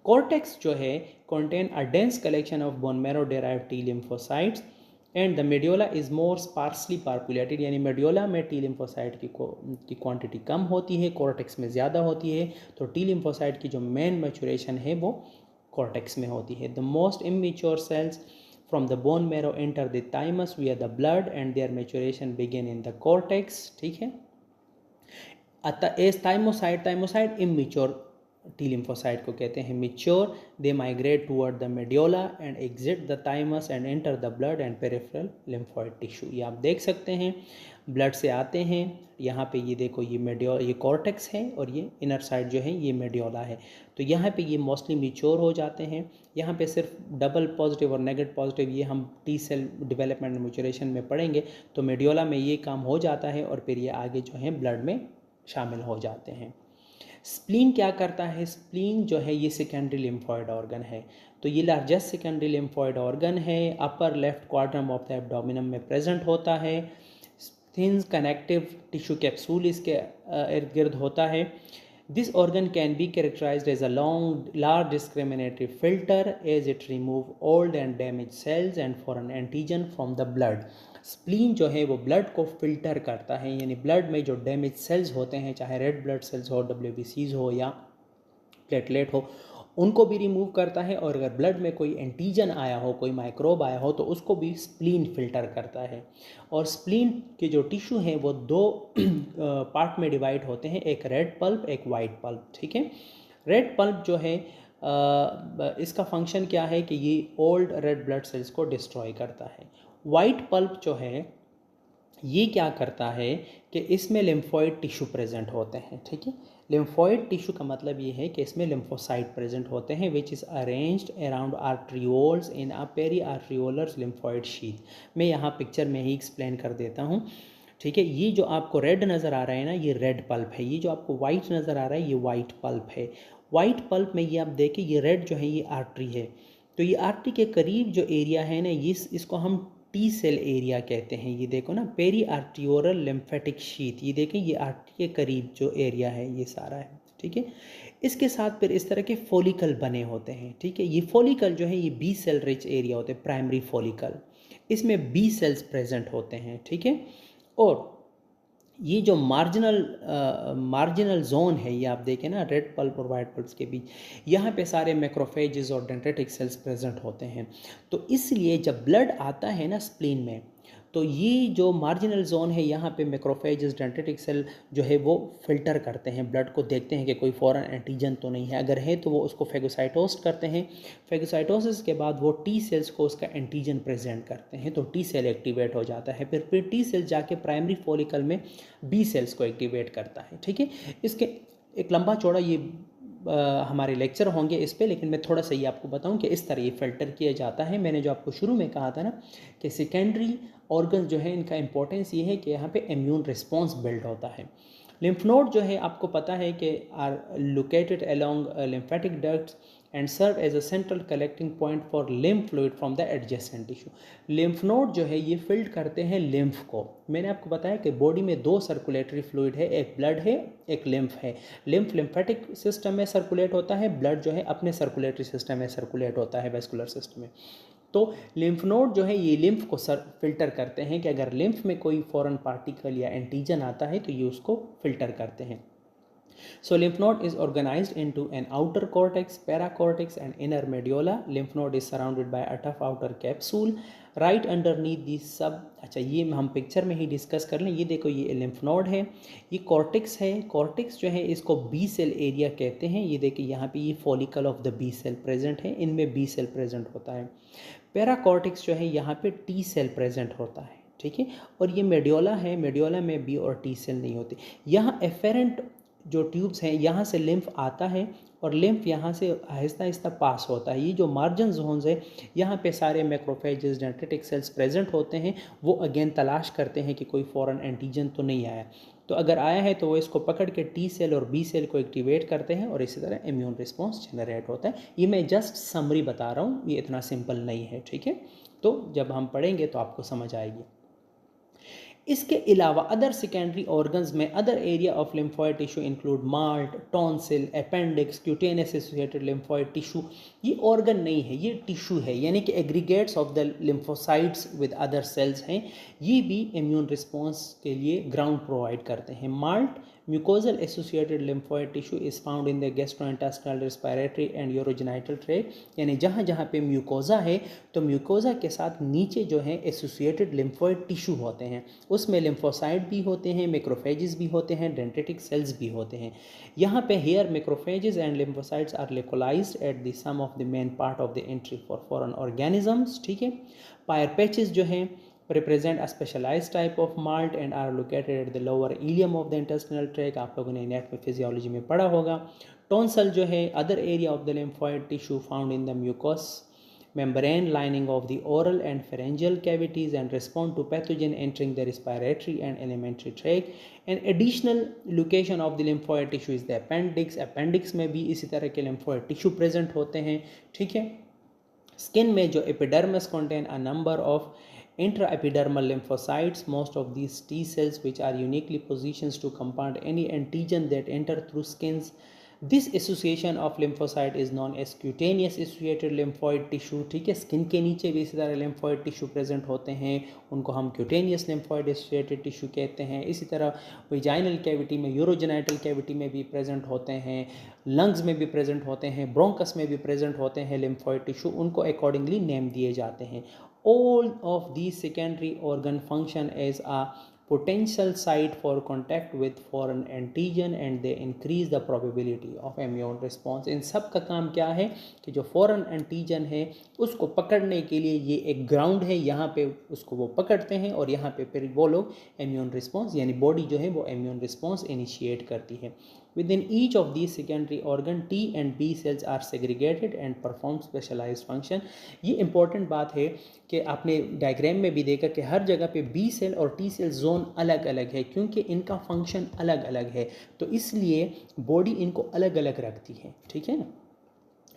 कॉर्टेक्स जो है contain a dense collection of bone marrow derived T lymphocytes and the medulla is more sparsely populated, यानी मेडियोला में टी लिम्फोसाइट की क्वांटिटी कम होती है, कॉर्टेक्स में ज़्यादा होती है। तो टी लिम्फोसाइट की जो मेन मैच्योरेशन है वो कॉर्टेक्स में होती है। The most immature cells from the bone marrow enter the thymus via the blood and their maturation begin in the cortex, ठीक है। As thymocyte immature T lymphocyte को कहते हैं mature, they migrate toward the medulla and exit the thymus and enter the blood and peripheral lymphoid tissue. ये आप देख सकते हैं, ब्लड से आते हैं, यहाँ पे ये देखो ये कॉर्टेक्स है और ये इनर साइड जो है ये मेडियोला है। तो यहाँ पे ये मोस्टली मैच्योर हो जाते हैं। यहाँ पे सिर्फ डबल पॉजिटिव और नेगेटिव पॉजिटिव ये हम T cell development and maturation में पढ़ेंगे। तो मेडियोला में ये काम हो जाता है और फिर ये आगे जो है ब्लड में शामिल हो जाते हैं। स्प्लीन क्या करता है, स्प्लीन जो है ये सेकेंडरी लिम्फॉइड ऑर्गन है। तो ये लार्जेस्ट सेकेंडरी लिम्फॉइड ऑर्गन है, अपर लेफ्ट क्वाड्रम ऑफ द एब्डोमिनम में प्रेजेंट होता है। थिन कनेक्टिव टिश्यू कैप्सूल इसके इर्द गिर्द होता है। This organ can be characterised as a large discriminatory filter as it remove old and damage cells and foreign antigen from the blood. Spleen जो है वो ब्लड को फिल्टर करता है, यानी ब्लड में जो डैमेज सेल्स होते हैं, चाहे रेड ब्लड सेल्स हो, WBCs हो या प्लेटलेट हो, उनको भी रिमूव करता है। और अगर ब्लड में कोई एंटीजन आया हो, कोई माइक्रोब आया हो, तो उसको भी स्प्लीन फिल्टर करता है। और स्प्लीन के जो टिश्यू हैं वो दो पार्ट में डिवाइड होते हैं, एक रेड पल्प, एक वाइट पल्प, ठीक है। रेड पल्प जो है इसका फंक्शन क्या है कि ये ओल्ड रेड ब्लड सेल्स को डिस्ट्रॉय करता है। वाइट पल्प जो है ये क्या करता है कि इसमें लिम्फॉइड टिश्यू प्रेजेंट होते हैं, ठीक है। लिम्फॉइड टिश्यू का मतलब ये है कि इसमें लिम्फोसाइट प्रेजेंट होते हैं which is arranged around arterioles in a peri arteriolar lymphoid sheath. मैं यहाँ पिक्चर में ही एक्सप्लेन कर देता हूँ, ठीक है। ये जो आपको रेड नज़र आ रहा है ना, ये रेड पल्प है। ये जो आपको वाइट नज़र आ रहा है ये वाइट पल्प है। वाइट पल्प में ये आप देखें, ये रेड जो है ये आर्टरी है। तो ये आर्टरी के करीब जो एरिया है ना, इसको हम टी सेल एरिया कहते हैं। ये देखो ना, पेरी आर्टियोरल लिम्फेटिक शीथ, ये देखें ये आर्टरी के करीब जो एरिया है ये सारा है, ठीक है। इसके साथ फिर इस तरह के फॉलिकल बने होते हैं, ठीक है। ये फॉलिकल जो है ये बी सेल रिच एरिया होते हैं, प्राइमरी फॉलिकल, इसमें बी सेल्स प्रेजेंट होते हैं, ठीक है। और ये जो मार्जिनल जोन है, ये आप देखें ना, रेड पल्प और वाइट पल्प्स के बीच, यहाँ पे सारे मैक्रोफेजेस और डेंड्रिटिक सेल्स प्रेजेंट होते हैं। तो इसलिए जब ब्लड आता है ना स्प्लीन में, तो ये जो मार्जिनल जोन है यहाँ पे मैक्रोफेजेस डेंड्रिटिक सेल जो है वो फिल्टर करते हैं ब्लड को, देखते हैं कि कोई फॉरेन एंटीजन तो नहीं है, अगर है तो वो उसको फेगोसाइटोस्ट करते हैं। फेगोसाइटोसिस के बाद वो टी सेल्स को उसका एंटीजन प्रेजेंट करते हैं, तो टी सेल एक्टिवेट हो जाता है। फिर टी सेल जाके प्राइमरी फॉलिकल में बी सेल्स को एक्टिवेट करता है, ठीक है। इसके एक लंबा चौड़ा ये हमारे लेक्चर होंगे इस पे, लेकिन मैं थोड़ा सा ये आपको बताऊं कि इस तरह ये फिल्टर किया जाता है। मैंने जो आपको शुरू में कहा था ना कि सेकेंडरी ऑर्गन जो है इनका इंपॉर्टेंस ये है कि यहाँ पे इम्यून रिस्पॉन्स बिल्ड होता है। लिम्फ नोड जो है आपको पता है कि are located along lymphatic ducts and serve as a central collecting point for lymph fluid from the adjacent tissue. Lymph node जो है ये फिल्ड करते हैं लिम्फ को। मैंने आपको बताया कि बॉडी में दो सर्कुलेटरी फ्लूइड है, एक ब्लड है एक लिम्फ है। लिम्फ लिम्फेटिक सिस्टम में सर्कुलेट होता है, ब्लड जो है अपने सर्कुलेटरी सिस्टम में सर्कुलेट होता है, वेस्कुलर सिस्टम में। तो लिम्फ नोड जो है ये लिम्फ को फिल्टर करते हैं कि अगर लिम्फ में कोई फॉरेन पार्टिकल या एंटीजन आता है तो ये उसको फिल्टर करते हैं। So lymph node is organized into an outer cortex, paracortex and inner medulla. Lymph node is surrounded by a tough outer capsule. Right underneath the sub. अच्छा, ये हम पिक्चर में ही डिस्कस कर लें। ये देखो ये लिम्फ नोड है, ये कॉर्टेक्स है। कॉर्टेक्स जो है इसको बी सेल एरिया कहते हैं। ये देखिए यहाँ पे ये follicle of the B cell present है, इनमें बी सेल प्रेजेंट होता है। पैराकॉर्टेक्स जो है यहाँ पे टी सेल प्रेजेंट होता है, ठीक है। और ये मेड्योला है, मेड्योला में बी और टी सेल नहीं होते। यहाँ एफेरेंट जो ट्यूब्स हैं यहाँ से लिम्फ आता है और लिम्फ यहाँ से आहिस्ता आहिस्ता पास होता है। ये जो मार्जिन जोन्स है यहाँ पे सारे मैक्रोफेजेस डेंड्रिटिक सेल्स प्रेजेंट होते हैं। वो अगेन तलाश करते हैं कि कोई फॉरेन एंटीजन तो नहीं आया, तो अगर आया है तो वो इसको पकड़ के टी सेल और बी सेल को एक्टिवेट करते हैं और इसी तरह इम्यून रिस्पॉन्स जनरेट होता है। ये मैं जस्ट समरी बता रहा हूँ, ये इतना सिंपल नहीं है, ठीक है। तो जब हम पढ़ेंगे तो आपको समझ आएगी। इसके अलावा अदर सेकेंडरी ऑर्गन्स में other area of lymphoid tissue include malt, tonsil, appendix, cutaneous associated lymphoid tissue. ये ऑर्गन नहीं है, ये टिश्यू है, यानी कि aggregates of the lymphocytes with other sales हैं। ये भी इम्यून रिस्पॉन्स के लिए ग्राउंड प्रोवाइड करते हैं। Malt mucosal associated lymphoid tissue is found in the gastrointestinal, respiratory and urogenital tract, यानी जहाँ जहाँ पे म्यूकोजा है तो म्यूकोजा के साथ नीचे जो है एसोसिएटेड लिम्फॉइड टिश्यू होते हैं, उसमें लिम्फोसाइट भी होते हैं, मैक्रोफेजेस भी होते हैं, डेंड्रिटिक सेल्स भी होते हैं। यहाँ पे here macrophages and lymphocytes are localised at the some of the main part of the entry for foreign organisms, ठीक है। पायर पैचेस जो हैं represent a specialized type of malt and are located at the lower ileum of the intestinal tract। आप लोगों ने net में physiology में पढ़ा होगा। टॉन्सल जो है other area of the lymphoid tissue found in the mucous membrane lining of the oral and pharyngeal cavities and respond to pathogen entering the respiratory and alimentary tract. An additional location of the lymphoid tissue is the appendix। appendix में भी इसी तरह के lymphoid tissue present होते हैं, ठीक है। Skin में जो epidermis contain a number of intraepidermal lymphocytes, most of these T cells which are uniquely positioned to compound any antigen that enter through skins। This association of lymphocyte is known as cutaneous associated lymphoid tissue, ठीक है। Skin के नीचे भी इसी तरह lymphoid tissue present होते हैं, उनको हम cutaneous lymphoid associated tissue कहते हैं। इसी तरह vaginal cavity में, urogenital cavity में भी प्रेजेंट होते हैं, लंग्स में भी प्रेजेंट होते हैं, ब्रोंकस में भी प्रेजेंट होते हैं lymphoid tissue, उनको अकॉर्डिंगली नेम दिए जाते हैं। All of these secondary organ function as a potential site for contact with foreign antigen and they increase the probability of immune response। इन सब का काम क्या है कि जो foreign antigen है उसको पकड़ने के लिए ये एक ग्राउंड है, यहाँ पे उसको वो पकड़ते हैं और यहाँ पे फिर वो लोग इम्यून रिस्पॉन्स यानी बॉडी जो है वो इम्यून रिस्पॉन्स इनिशिएट करती है। Within each of these secondary organ, T and B cells are segregated and perform specialized function। ये important बात है कि आपने डायग्राम में भी देखा कि हर जगह पे B सेल और T सेल जोन अलग अलग है, क्योंकि इनका फंक्शन अलग अलग है, तो इसलिए बॉडी इनको अलग अलग रखती है, ठीक है ना।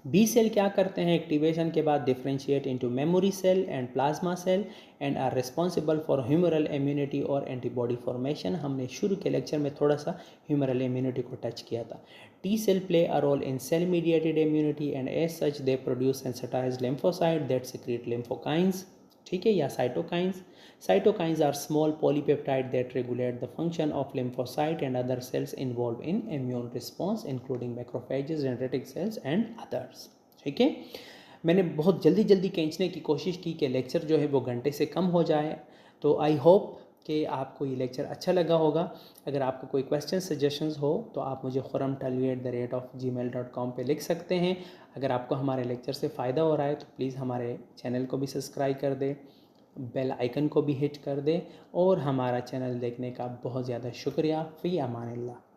बी सेल क्या करते हैं, एक्टिवेशन के बाद differentiate into memory cell and plasma cell and are responsible for humoral immunity और एंटीबॉडी फॉर्मेशन। हमने शुरू के लेक्चर में थोड़ा सा ह्यूमरल इम्यूनिटी को टच किया था। T cell play a role in cell mediated immunity and as such they produce sensitized lymphocyte that secrete lymphokines, ठीक है, या cytokines. Cytokines are small polypeptide that regulate the function of lymphocyte and other cells involved in immune response, including macrophages, dendritic cells and others, ठीक है। मैंने बहुत जल्दी जल्दी खींचने की कोशिश की कि लेक्चर जो है वो घंटे से कम हो जाए, तो आई होप कि आपको ये लेक्चर अच्छा लगा होगा। अगर आपको कोई क्वेश्चन सजेशंस हो तो आप मुझे khuramtalvi@gmail.com पे लिख सकते हैं। अगर आपको हमारे लेक्चर से फ़ायदा हो रहा है तो प्लीज़ हमारे चैनल को भी सब्सक्राइब कर दें, बेल आइकन को भी हिट कर दें, और हमारा चैनल देखने का बहुत ज़्यादा शुक्रिया। फ़ी अमानिल्लाह।